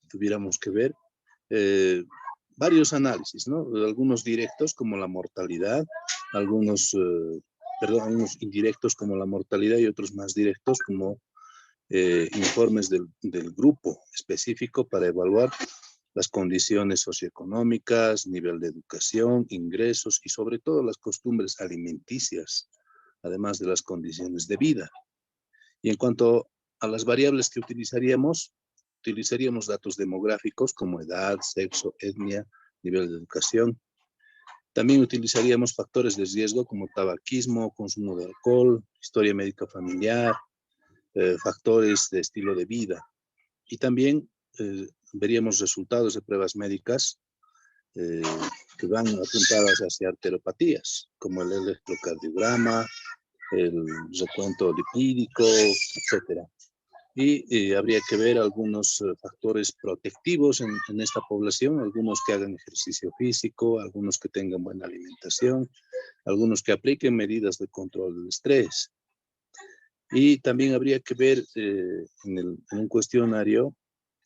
tuviéramos que ver varios análisis, ¿no? Algunos directos como la mortalidad, algunos indirectos como la mortalidad y otros más directos como informes del grupo específico para evaluar las condiciones socioeconómicas, nivel de educación, ingresos y sobre todo las costumbres alimenticias, además de las condiciones de vida. Y en cuanto a las variables que utilizaríamos datos demográficos como edad, sexo, etnia, nivel de educación. También utilizaríamos factores de riesgo como tabaquismo, consumo de alcohol, historia médica familiar, factores de estilo de vida. Y también veríamos resultados de pruebas médicas que van apuntadas hacia arteriopatías, como el electrocardiograma, el recuento lipídico, etcétera. Y habría que ver algunos factores protectivos en esta población, algunos que hagan ejercicio físico, algunos que tengan buena alimentación, algunos que apliquen medidas de control del estrés. Y también habría que ver en un cuestionario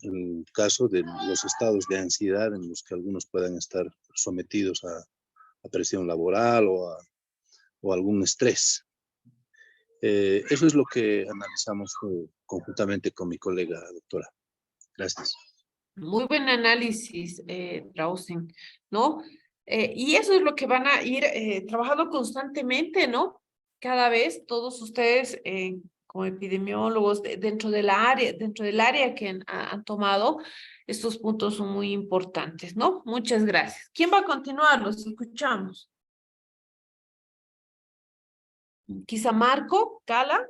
el caso de los estados de ansiedad en los que algunos puedan estar sometidos a presión laboral o algún estrés. Eso es lo que analizamos conjuntamente con mi colega, doctora. Gracias. Muy buen análisis, Drausen, ¿no? Y eso es lo que van a ir trabajando constantemente, ¿no? Cada vez todos ustedes como epidemiólogos dentro del área que han tomado, estos puntos son muy importantes, ¿no? Muchas gracias. ¿Quién va a continuar? Los escuchamos. Quizá Marco, Cala.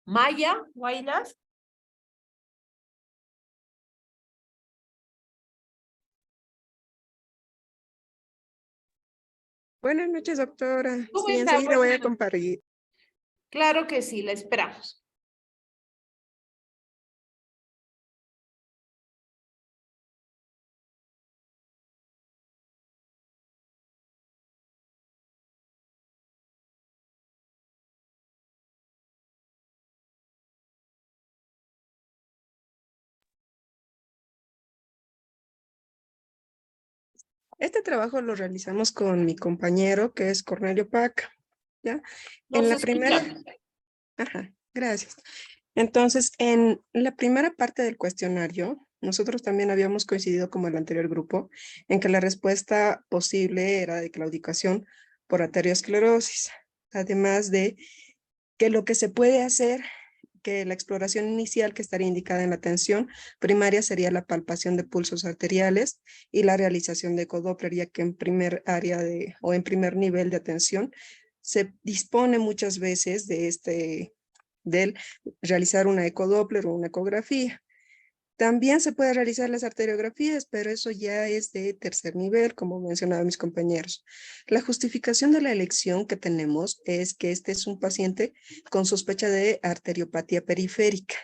Maya, Guaylas. Buenas noches, doctora. ¿Cómo Sí, está? enseguida voy a Buenas noches. compartir. Claro que sí, la esperamos. Este trabajo lo realizamos con mi compañero, que es Cornelio Paca, ¿ya? No En se la primera... escucha. Ajá, gracias. Entonces, en la primera parte del cuestionario, nosotros también habíamos coincidido como el anterior grupo, en que la respuesta posible era de claudicación por arteriosclerosis, además de que lo que se puede hacer, que la exploración inicial que estaría indicada en la atención primaria sería la palpación de pulsos arteriales y la realización de ecodoppler, ya que en primer área o en primer nivel de atención se dispone muchas veces del realizar una ecodoppler o una ecografía. También se puede realizar las arteriografías, pero eso ya es de tercer nivel, como mencionaban mis compañeros. La justificación de la elección que tenemos es que este es un paciente con sospecha de arteriopatía periférica.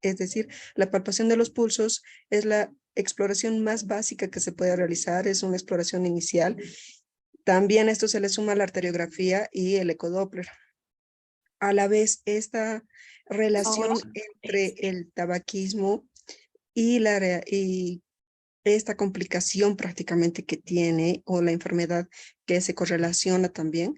Es decir, la palpación de los pulsos es la exploración más básica que se puede realizar, es una exploración inicial. También a esto se le suma la arteriografía y el ecodoppler. A la vez, esta relación entre el tabaquismo y esta complicación prácticamente que tiene, o la enfermedad que se correlaciona también,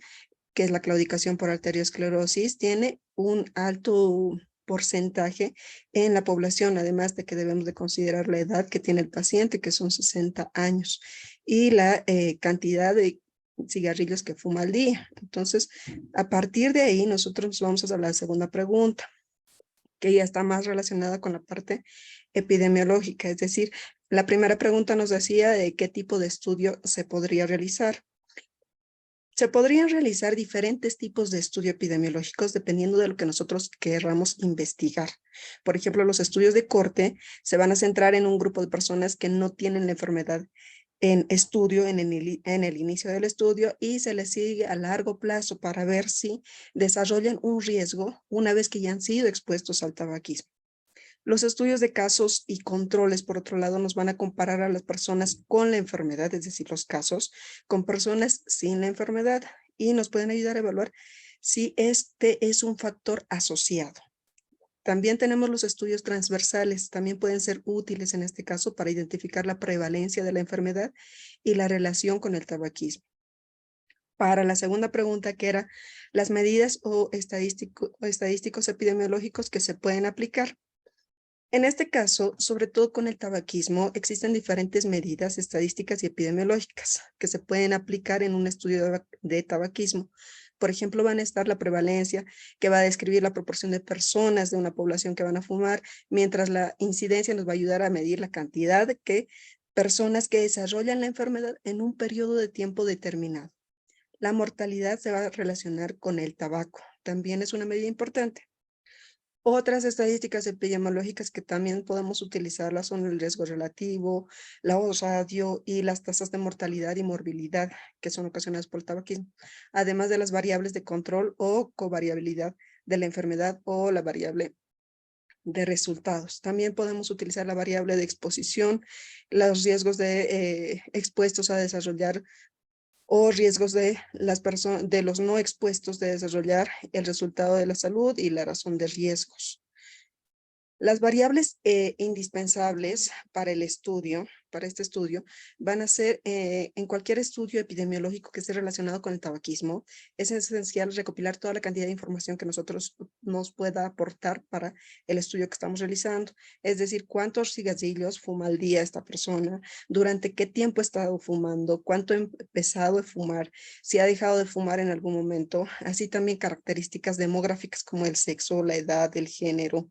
que es la claudicación por arteriosclerosis, tiene un alto porcentaje en la población, además de que debemos de considerar la edad que tiene el paciente, que son 60 años, y la cantidad de cigarrillos que fuma al día. Entonces, a partir de ahí, nosotros vamos a la segunda pregunta, que ya está más relacionada con la parte epidemiológica. Es decir, la primera pregunta nos decía de qué tipo de estudio se podría realizar. Se podrían realizar diferentes tipos de estudios epidemiológicos dependiendo de lo que nosotros querramos investigar. Por ejemplo, los estudios de corte se van a centrar en un grupo de personas que no tienen la enfermedad en estudio, en el inicio del estudio, y se les sigue a largo plazo para ver si desarrollan un riesgo una vez que ya han sido expuestos al tabaquismo. Los estudios de casos y controles, por otro lado, nos van a comparar a las personas con la enfermedad, es decir, los casos, con personas sin la enfermedad, y nos pueden ayudar a evaluar si este es un factor asociado. También tenemos los estudios transversales, también pueden ser útiles en este caso para identificar la prevalencia de la enfermedad y la relación con el tabaquismo. Para la segunda pregunta, que era las medidas o estadísticos epidemiológicos que se pueden aplicar. En este caso, sobre todo con el tabaquismo, existen diferentes medidas estadísticas y epidemiológicas que se pueden aplicar en un estudio de tabaquismo. Por ejemplo, van a estar la prevalencia, que va a describir la proporción de personas de una población que van a fumar, mientras la incidencia nos va a ayudar a medir la cantidad de personas que desarrollan la enfermedad en un periodo de tiempo determinado. La mortalidad se va a relacionar con el tabaco, también es una medida importante. Otras estadísticas epidemiológicas que también podemos utilizarlas son el riesgo relativo, la odds ratio y las tasas de mortalidad y morbilidad que son ocasionadas por el tabaquismo, además de las variables de control o covariabilidad de la enfermedad o la variable de resultados. También podemos utilizar la variable de exposición, los riesgos de expuestos a desarrollar o riesgos de de los no expuestos de desarrollar el resultado de la salud y la razón de riesgos. Las variables indispensables para este estudio, van a ser en cualquier estudio epidemiológico que esté relacionado con el tabaquismo. Es esencial recopilar toda la cantidad de información que nos pueda aportar para el estudio que estamos realizando. Es decir, cuántos cigarrillos fuma al día esta persona, durante qué tiempo ha estado fumando, cuánto ha empezado a fumar, si ha dejado de fumar en algún momento, así también características demográficas como el sexo, la edad, el género.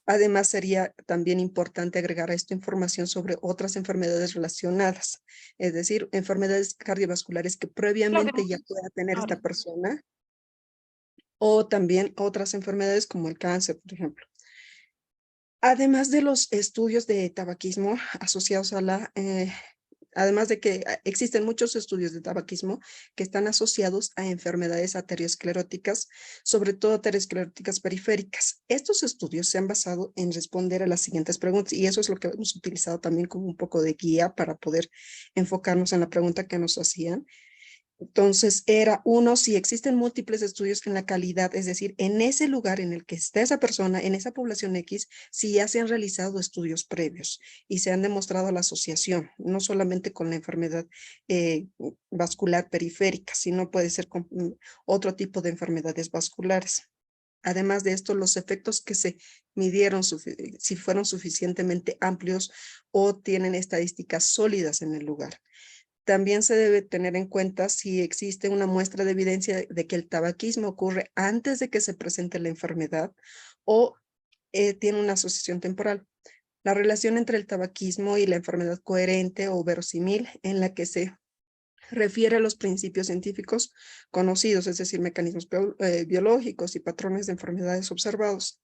Además, sería también importante agregar a esta información sobre otras enfermedades relacionadas, es decir, enfermedades cardiovasculares que previamente ya pueda tener esta persona, o también otras enfermedades como el cáncer, por ejemplo. Además de los estudios de tabaquismo asociados a además de que existen muchos estudios de tabaquismo que están asociados a enfermedades ateroscleróticas, sobre todo ateroscleróticas periféricas. Estos estudios se han basado en responder a las siguientes preguntas, y eso es lo que hemos utilizado también como un poco de guía para poder enfocarnos en la pregunta que nos hacían. Entonces, era uno, si existen múltiples estudios en la calidad, es decir, en ese lugar en el que está esa persona, en esa población X, si ya se han realizado estudios previos y se han demostrado la asociación, no solamente con la enfermedad vascular periférica, sino puede ser con otro tipo de enfermedades vasculares. Además de esto, los efectos que se midieron, si fueron suficientemente amplios o tienen estadísticas sólidas en el lugar. También se debe tener en cuenta si existe una muestra de evidencia de que el tabaquismo ocurre antes de que se presente la enfermedad o tiene una asociación temporal. La relación entre el tabaquismo y la enfermedad coherente o verosímil en la que se refiere a los principios científicos conocidos, es decir, mecanismos biológicos y patrones de enfermedades observados.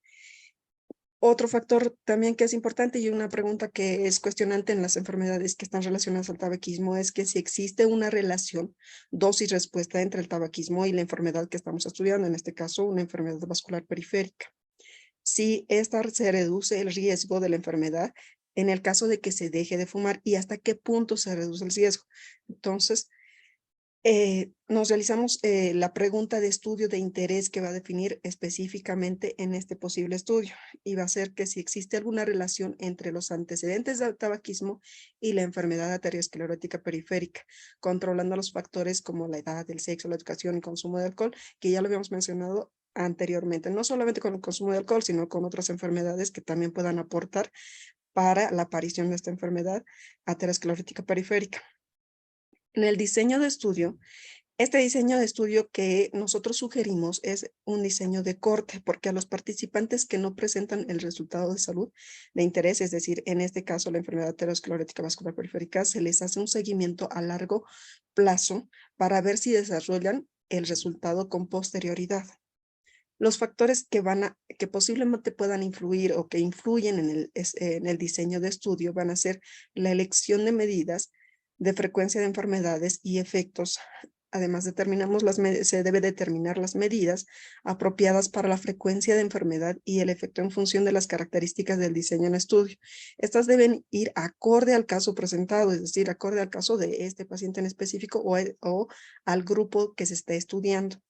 Otro factor también que es importante y una pregunta que es cuestionante en las enfermedades que están relacionadas al tabaquismo es que si existe una relación dosis-respuesta entre el tabaquismo y la enfermedad que estamos estudiando, en este caso una enfermedad vascular periférica. Si esta se reduce el riesgo de la enfermedad en el caso de que se deje de fumar y hasta qué punto se reduce el riesgo. Entonces, nos realizamos la pregunta de estudio de interés que va a definir específicamente en este posible estudio y va a ser que si existe alguna relación entre los antecedentes del tabaquismo y la enfermedad aterosclerótica periférica, controlando los factores como la edad, el sexo, la educación y consumo de alcohol, que ya lo habíamos mencionado anteriormente, no solamente con el consumo de alcohol, sino con otras enfermedades que también puedan aportar para la aparición de esta enfermedad aterosclerótica periférica. En el diseño de estudio, este diseño de estudio que nosotros sugerimos es un diseño de corte, porque a los participantes que no presentan el resultado de salud de interés, es decir, en este caso la enfermedad aterosclerótica vascular periférica, se les hace un seguimiento a largo plazo para ver si desarrollan el resultado con posterioridad. Los factores que posiblemente puedan influir o que influyen en el diseño de estudio van a ser la elección de medidas de frecuencia de enfermedades y efectos. Además, se debe determinar las medidas apropiadas para la frecuencia de enfermedad y el efecto en función de las características del diseño en estudio. Estas deben ir acorde al caso presentado, es decir, acorde al caso de este paciente en específico o al grupo que se está estudiando.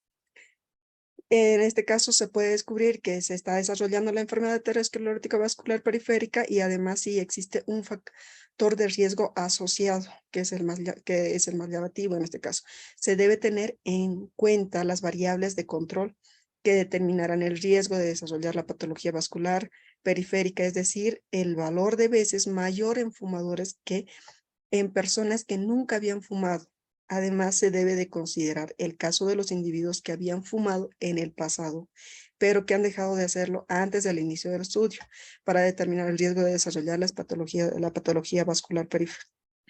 En este caso se puede descubrir que se está desarrollando la enfermedad aterosclerótica vascular periférica y además si existe un factor de riesgo asociado, que es el más llamativo en este caso. Se debe tener en cuenta las variables de control que determinarán el riesgo de desarrollar la patología vascular periférica, es decir, el valor de veces mayor en fumadores que en personas que nunca habían fumado. Además, se debe de considerar el caso de los individuos que habían fumado en el pasado, pero que han dejado de hacerlo antes del inicio del estudio, para determinar el riesgo de desarrollar la patología vascular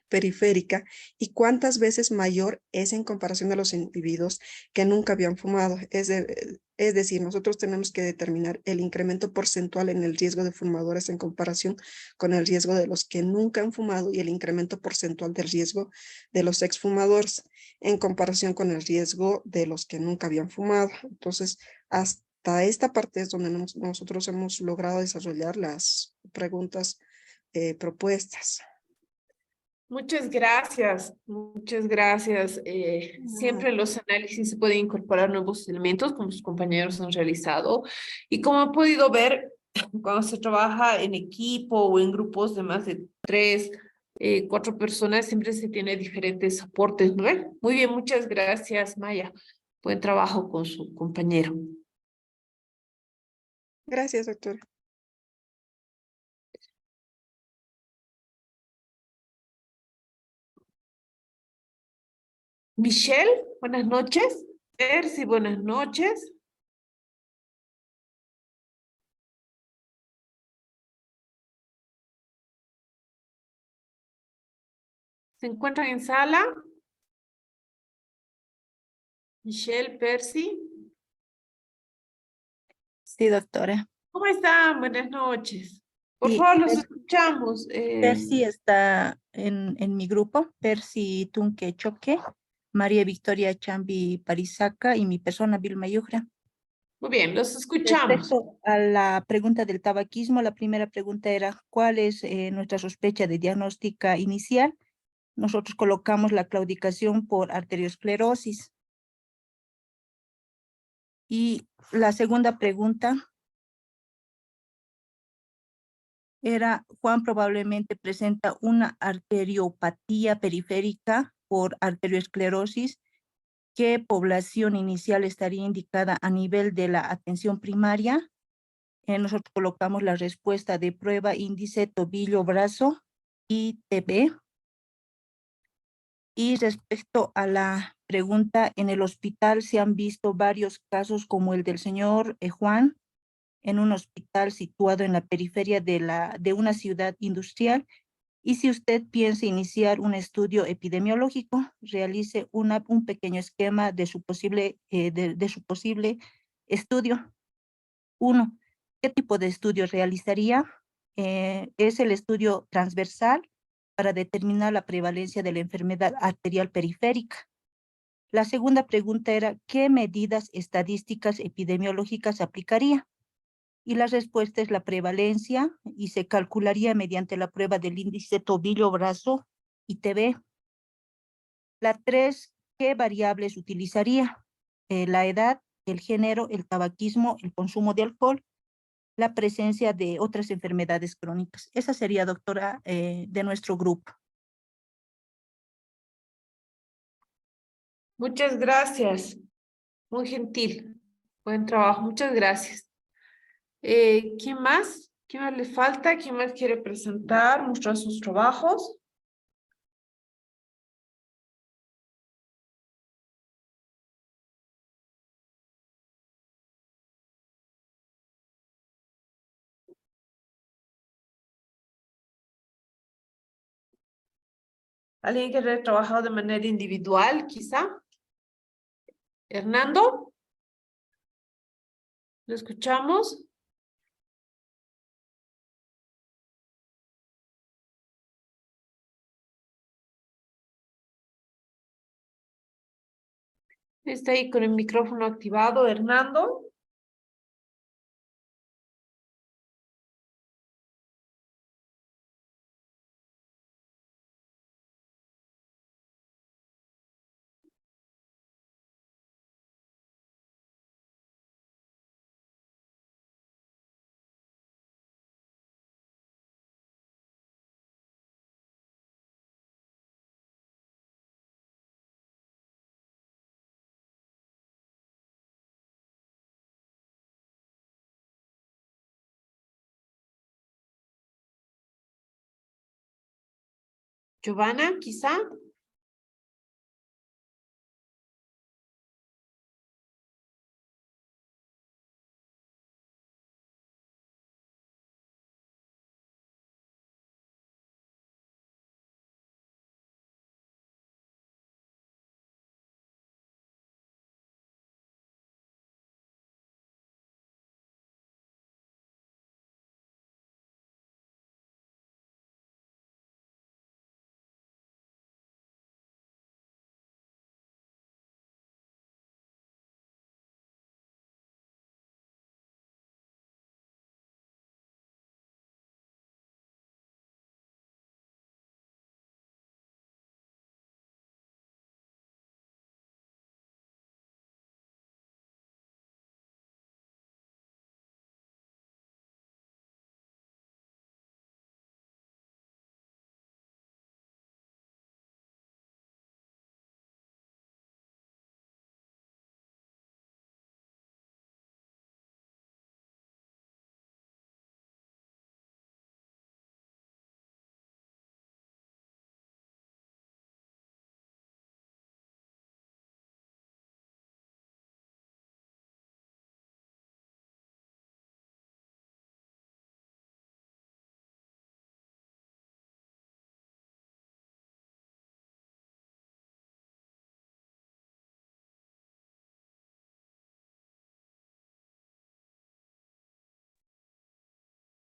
periférica y cuántas veces mayor es en comparación de los individuos que nunca habían fumado. Es decir, nosotros tenemos que determinar el incremento porcentual en el riesgo de fumadores en comparación con el riesgo de los que nunca han fumado y el incremento porcentual del riesgo de los exfumadores en comparación con el riesgo de los que nunca habían fumado. Entonces, hasta esta parte es donde nosotros hemos logrado desarrollar las preguntas propuestas. Muchas gracias, muchas gracias. Siempre en los análisis se pueden incorporar nuevos elementos como sus compañeros han realizado. Y como han podido ver, cuando se trabaja en equipo o en grupos de más de 3, 4 personas, siempre se tiene diferentes aportes, ¿no? Muy bien, muchas gracias, Maya. Buen trabajo con su compañero. Gracias, doctora. Michelle, buenas noches. Percy, buenas noches. ¿Se encuentran en sala? Michelle, Percy. Sí, doctora. ¿Cómo están? Buenas noches. Por Sí, favor, los escuchamos. Percy está en mi grupo, Percy Tunque Choque, María Victoria Chambi Parisaca y mi persona Vilma Yujra. Muy bien, los escuchamos. Respecto a la pregunta del tabaquismo, la primera pregunta era ¿cuál es nuestra sospecha de diagnóstica inicial? nosotros colocamos la claudicación por arteriosclerosis. Y la segunda pregunta era, Juan probablemente presenta una arteriopatía periférica por arteriosclerosis. ¿Qué población inicial estaría indicada a nivel de la atención primaria? Nosotros colocamos la respuesta de prueba índice tobillo-brazo ITB. Y respecto a la pregunta, en el hospital se han visto varios casos como el del señor Juan, en un hospital situado en la periferia de una ciudad industrial. Y si usted piensa iniciar un estudio epidemiológico, realice un pequeño esquema de su posible estudio. 1. ¿Qué tipo de estudio realizaría? Es el estudio transversal para determinar la prevalencia de la enfermedad arterial periférica. La segunda pregunta era, ¿qué medidas estadísticas epidemiológicas aplicaría? Y la respuesta es la prevalencia y se calcularía mediante la prueba del índice tobillo-brazo ITB. La 3, ¿qué variables utilizaría? La edad, el género, el tabaquismo, el consumo de alcohol, la presencia de otras enfermedades crónicas. Esa sería, doctora, de nuestro grupo. Muchas gracias. Muy gentil. Buen trabajo. Muchas gracias. ¿Quién más? ¿Quién más le falta? ¿Quién más quiere presentar, mostrar sus trabajos? ¿Alguien que haya trabajado de manera individual, quizá? ¿Hernando? ¿Lo escuchamos? Está ahí con el micrófono activado, Hernando. Giovanna, quizá.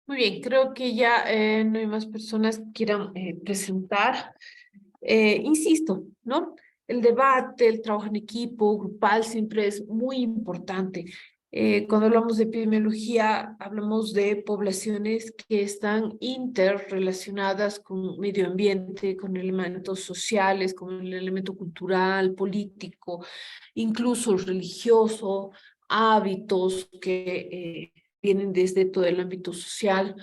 Muy bien, creo que ya no hay más personas que quieran presentar. Insisto, ¿no? El debate, el trabajo en equipo, grupal, siempre es muy importante. Cuando hablamos de epidemiología, hablamos de poblaciones que están interrelacionadas con medio ambiente, con elementos sociales, con el elemento cultural, político, incluso religioso, hábitos que vienen desde todo el ámbito social,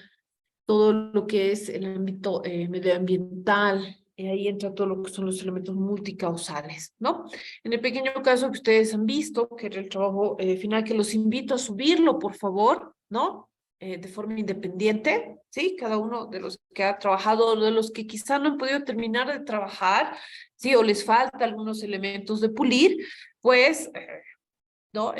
todo lo que es el ámbito medioambiental, ahí entra todo lo que son los elementos multicausales, ¿no? En el pequeño caso que ustedes han visto, que era el trabajo final, que los invito a subirlo, por favor, ¿no? De forma independiente, ¿sí? Cada uno de los que ha trabajado, de los que quizá no han podido terminar de trabajar, ¿sí? O les falta algunos elementos de pulir, pues, ¿no?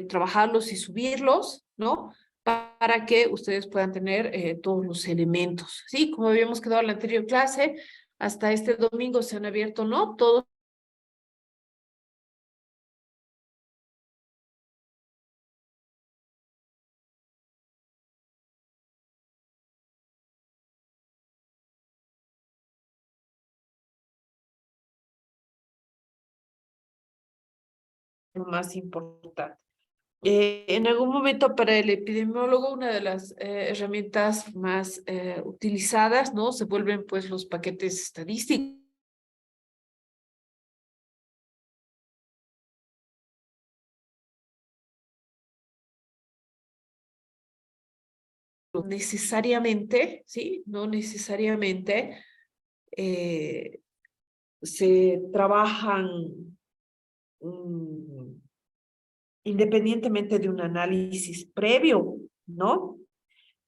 Trabajarlos y subirlos, ¿no? Para que ustedes puedan tener todos los elementos, ¿sí? Como habíamos quedado en la anterior clase, hasta este domingo se han abierto, ¿no? Todos lo más importante. En algún momento para el epidemiólogo, una de las herramientas más utilizadas, ¿no? Se vuelven pues los paquetes estadísticos. No necesariamente, ¿sí? No necesariamente se trabajan independientemente de un análisis previo, ¿no?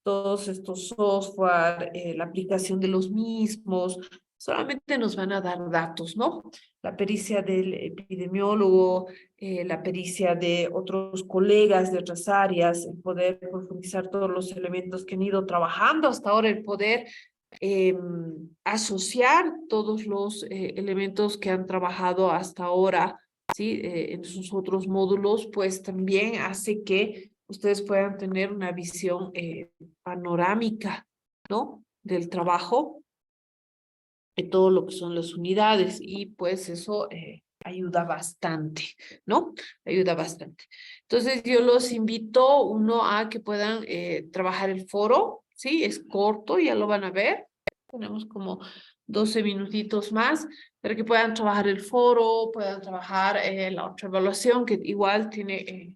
Todos estos software, la aplicación de los mismos, solamente nos van a dar datos, ¿no? La pericia del epidemiólogo, la pericia de otros colegas de otras áreas, el poder profundizar todos los elementos que han ido trabajando hasta ahora, el poder asociar todos los elementos que han trabajado hasta ahora, ¿sí? En sus otros módulos, pues también hace que ustedes puedan tener una visión panorámica, ¿no? Del trabajo, de todo lo que son las unidades, y pues eso ayuda bastante, ¿no? Ayuda bastante. Entonces yo los invito, uno, a que puedan trabajar el foro, ¿sí? Es corto, ya lo van a ver. Tenemos como 12 minutitos más para que puedan trabajar el foro, puedan trabajar la otra evaluación, que igual tiene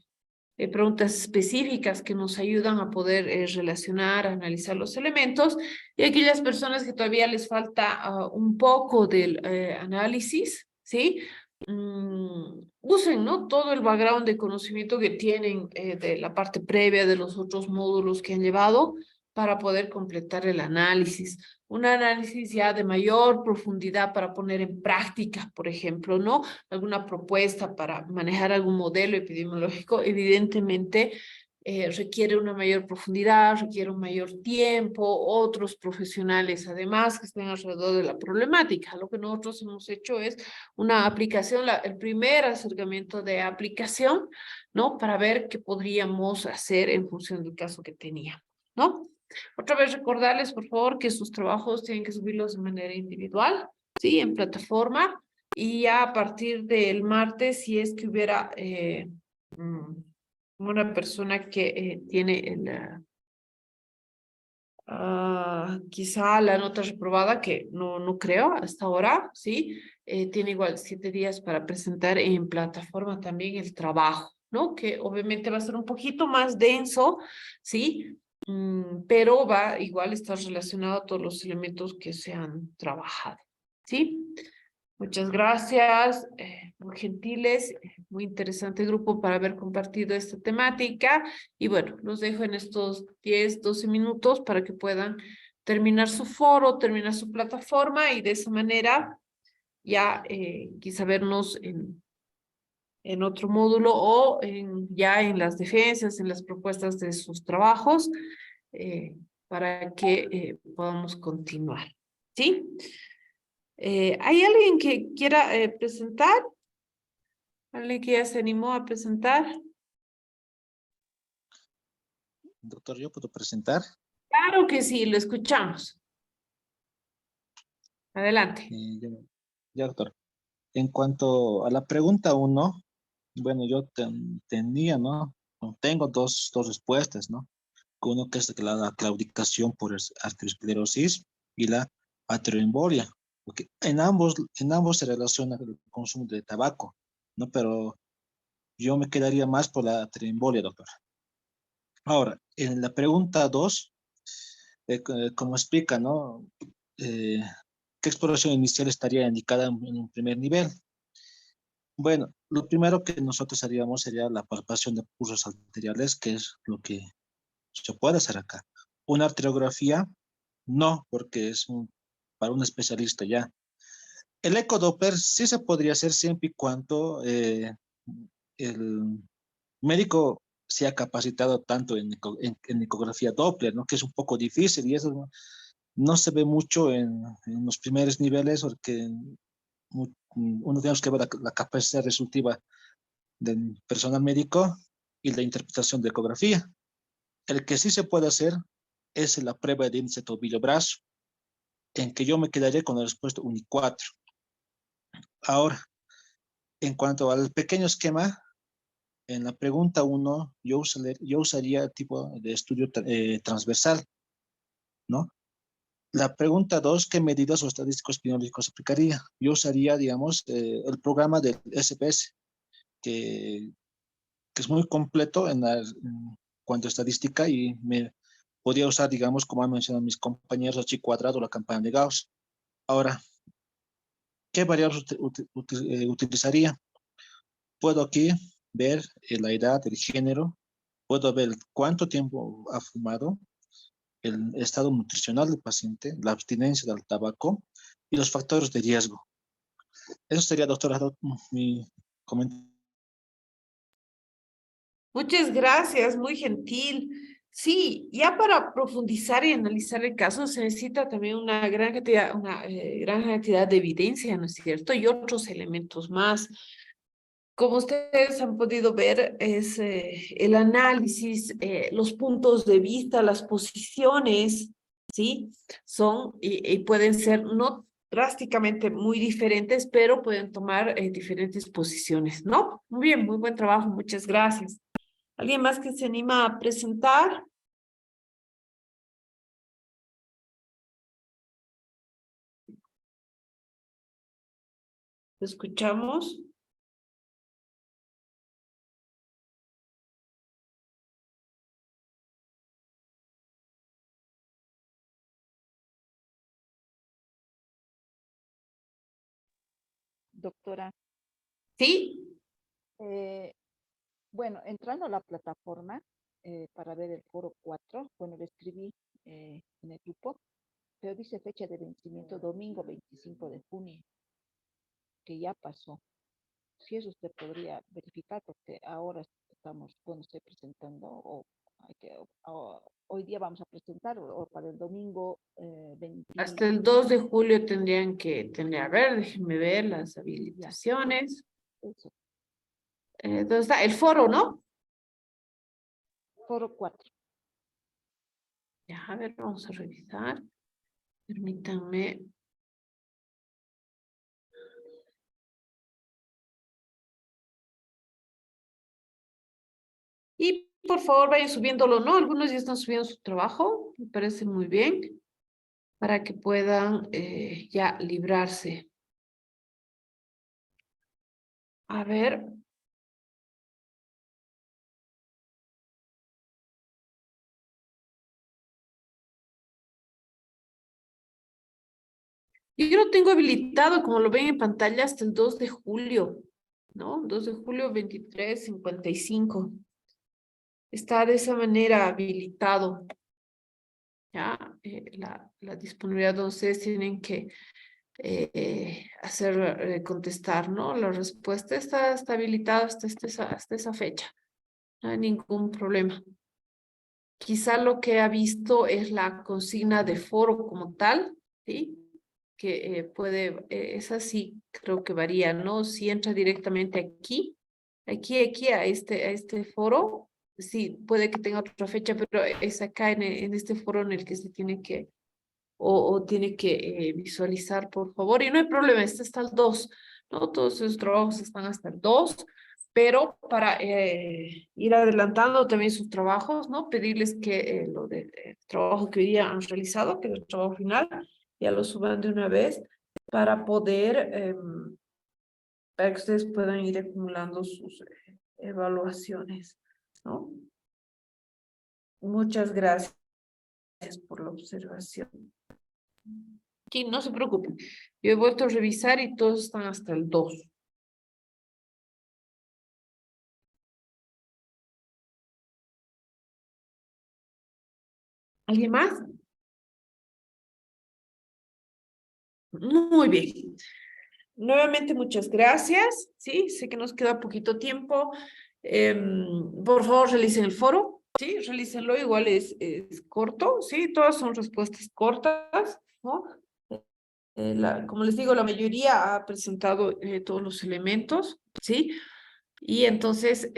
preguntas específicas que nos ayudan a poder relacionar, analizar los elementos, y aquellas personas que todavía les falta un poco del análisis, ¿sí? Usen, ¿no? Todo el background de conocimiento que tienen de la parte previa de los otros módulos que han llevado para poder completar el análisis. Un análisis ya de mayor profundidad para poner en práctica, por ejemplo, ¿no? Alguna propuesta para manejar algún modelo epidemiológico, evidentemente requiere una mayor profundidad, requiere un mayor tiempo, otros profesionales además que estén alrededor de la problemática. Lo que nosotros hemos hecho es una aplicación, el primer acercamiento de aplicación, ¿no? Para ver qué podríamos hacer en función del caso que teníamos, ¿no? Otra vez recordarles, por favor, que sus trabajos tienen que subirlos de manera individual, ¿sí? En plataforma. Y ya a partir del martes, si es que hubiera una persona que tiene quizá la nota reprobada, que no creo hasta ahora, ¿sí? Tiene igual 7 días para presentar en plataforma también el trabajo, ¿no? Que obviamente va a ser un poquito más denso, ¿sí? Pero va igual a estar relacionado a todos los elementos que se han trabajado, ¿sí? Muchas gracias, muy gentiles, muy interesante grupo para haber compartido esta temática. Y bueno, los dejo en estos 10, 12 minutos para que puedan terminar su foro, terminar su plataforma, y de esa manera ya quizá vernos en otro módulo o ya en las defensas, en las propuestas de sus trabajos, para que podamos continuar. ¿Sí? ¿Hay alguien que quiera presentar? ¿Alguien que ya se animó a presentar? Doctor, ¿yo puedo presentar? Claro que sí, lo escuchamos. Adelante. Ya, doctor. En cuanto a la pregunta 1, bueno, yo tenía, ¿no? tengo dos respuestas, ¿no? Uno que es la claudicación por arteriosclerosis y la arterioembolia. Porque en ambos se relaciona el consumo de tabaco, ¿no? Pero yo me quedaría más por la arterioembolia, doctor. Ahora, en la pregunta 2, como explica, ¿no? ¿Qué exploración inicial estaría indicada en un primer nivel? Bueno, lo primero que nosotros haríamos sería la palpación de pulsos arteriales, que es lo que se puede hacer acá. Una arteriografía, no, porque es para un especialista ya. El ecodoppler sí se podría hacer siempre y cuando el médico se ha capacitado tanto en ecografía Doppler, ¿no? Que es un poco difícil y eso no se ve mucho en los primeros niveles porque uno tenemos que ver la capacidad resolutiva del personal médico y la interpretación de ecografía. El que sí se puede hacer es la prueba de índice tobillo-brazo, en que yo me quedaré con la respuesta UNI4. Ahora, en cuanto al pequeño esquema, en la pregunta 1, yo usaría el tipo de estudio transversal, ¿no? La pregunta 2, ¿qué medidas o estadísticos epidemiológicos aplicaría? Yo usaría, digamos, el programa del SPS, que es muy completo en cuanto a estadística y me podría usar, digamos, como han mencionado mis compañeros, el chi cuadrado o la campana de Gauss. Ahora, ¿qué variables utilizaría? Puedo aquí ver la edad, el género, puedo ver cuánto tiempo ha fumado, el estado nutricional del paciente, la abstinencia del tabaco y los factores de riesgo. Eso sería, doctora, mi comentario. Muchas gracias, muy gentil. Sí, ya para profundizar y analizar el caso se necesita también una gran cantidad de evidencia, ¿no es cierto? Y otros elementos más. Como ustedes han podido ver, es el análisis, los puntos de vista, las posiciones, ¿sí? Son y pueden ser no drásticamente muy diferentes, pero pueden tomar diferentes posiciones, ¿no? Muy bien, muy buen trabajo, muchas gracias. ¿Alguien más que se anima a presentar? ¿Lo escuchamos? Doctora, Sí. bueno, entrando a la plataforma para ver el foro 4, bueno, lo escribí en el grupo, pero dice fecha de vencimiento domingo 25 de junio, que ya pasó. Si eso usted podría verificar, porque ahora estamos, bueno, estoy presentando, o hoy día vamos a presentar, o para el domingo 20. Hasta el 2 de julio tendrían que tener, a ver, déjenme ver las habilitaciones. Eso, ¿Dónde está? El foro, ¿no? foro 4. Ya, a ver, vamos a revisar. Permítanme. Y por favor vayan subiéndolo, ¿no? Algunos ya están subiendo su trabajo, me parece muy bien, para que puedan ya librarse. A ver. Yo lo tengo habilitado, como lo ven en pantalla, hasta el 2 de julio, ¿no? 2 de julio, 23:55. Está de esa manera habilitado. Ya, la disponibilidad de ustedes tienen que contestar, ¿no? La respuesta está habilitada hasta esa fecha. No hay ningún problema. Quizá lo que ha visto es la consigna de foro como tal, ¿sí? Que esa sí creo que varía, ¿no? Si entra directamente aquí a este foro, sí, puede que tenga otra fecha, pero es acá en este foro en el que se tiene que, o tiene que visualizar, por favor. Y no hay problema, este está el 2, ¿no? Todos esos trabajos están hasta el 2, pero para ir adelantando también sus trabajos, ¿no? Pedirles que lo del trabajo que hoy día han realizado, que es el trabajo final, ya lo suban de una vez para poder, para que ustedes puedan ir acumulando sus evaluaciones, ¿no? Muchas gracias por la observación. Sí, no se preocupen. Yo he vuelto a revisar y todos están hasta el 2. ¿Alguien más? Muy bien. Nuevamente, muchas gracias. Sí, sé que nos queda poquito tiempo. Por favor, realicen el foro. Sí, realícenlo. Igual es corto. Sí, todas son respuestas cortas, ¿no? Como les digo, la mayoría ha presentado todos los elementos, ¿sí? Y entonces,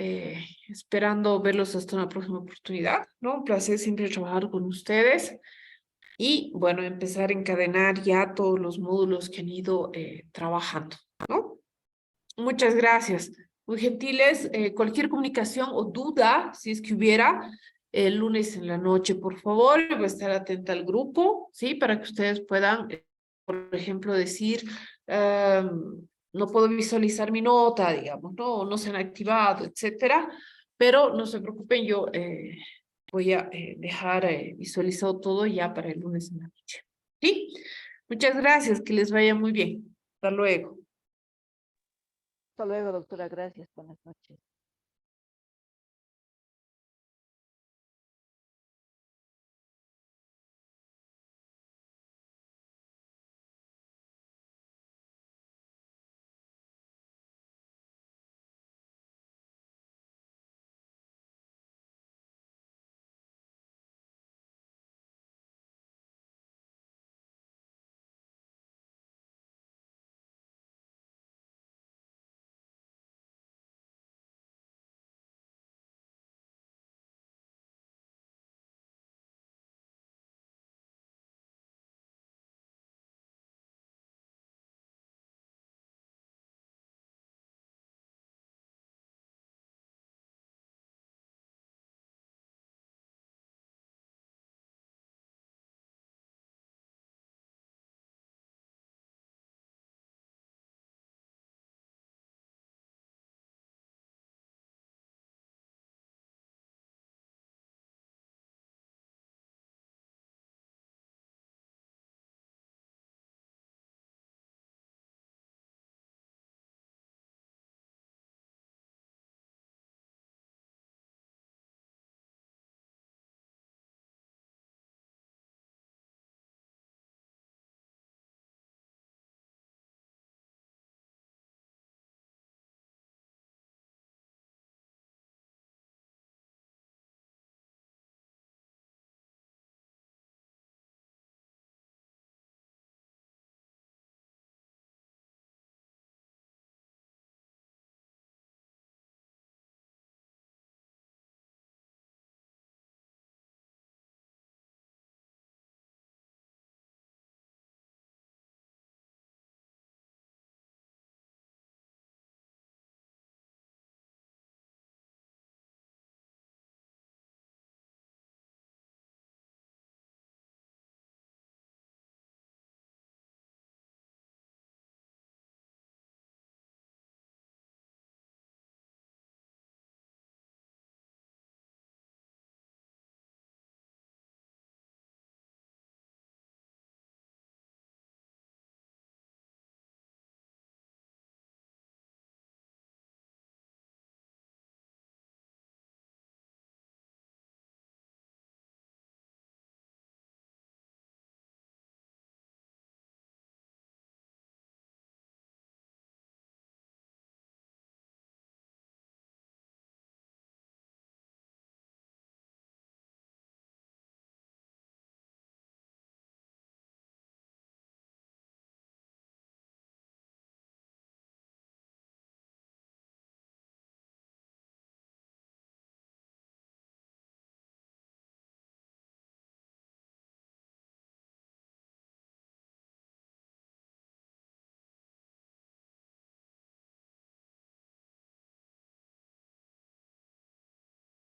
esperando verlos hasta una próxima oportunidad, ¿no? Un placer siempre trabajar con ustedes. Y bueno, empezar a encadenar ya todos los módulos que han ido trabajando, ¿no? Muchas gracias. Muy gentiles. Cualquier comunicación o duda, si es que hubiera, el lunes en la noche, por favor, voy a estar atenta al grupo, ¿sí? Para que ustedes puedan, por ejemplo, decir, no puedo visualizar mi nota, digamos, ¿no? No se han activado, etcétera. Pero no se preocupen, yo voy a dejar visualizado todo ya para el lunes en la noche. ¿Sí? Muchas gracias, que les vaya muy bien. Hasta luego. Hasta luego, doctora. Gracias. Buenas noches.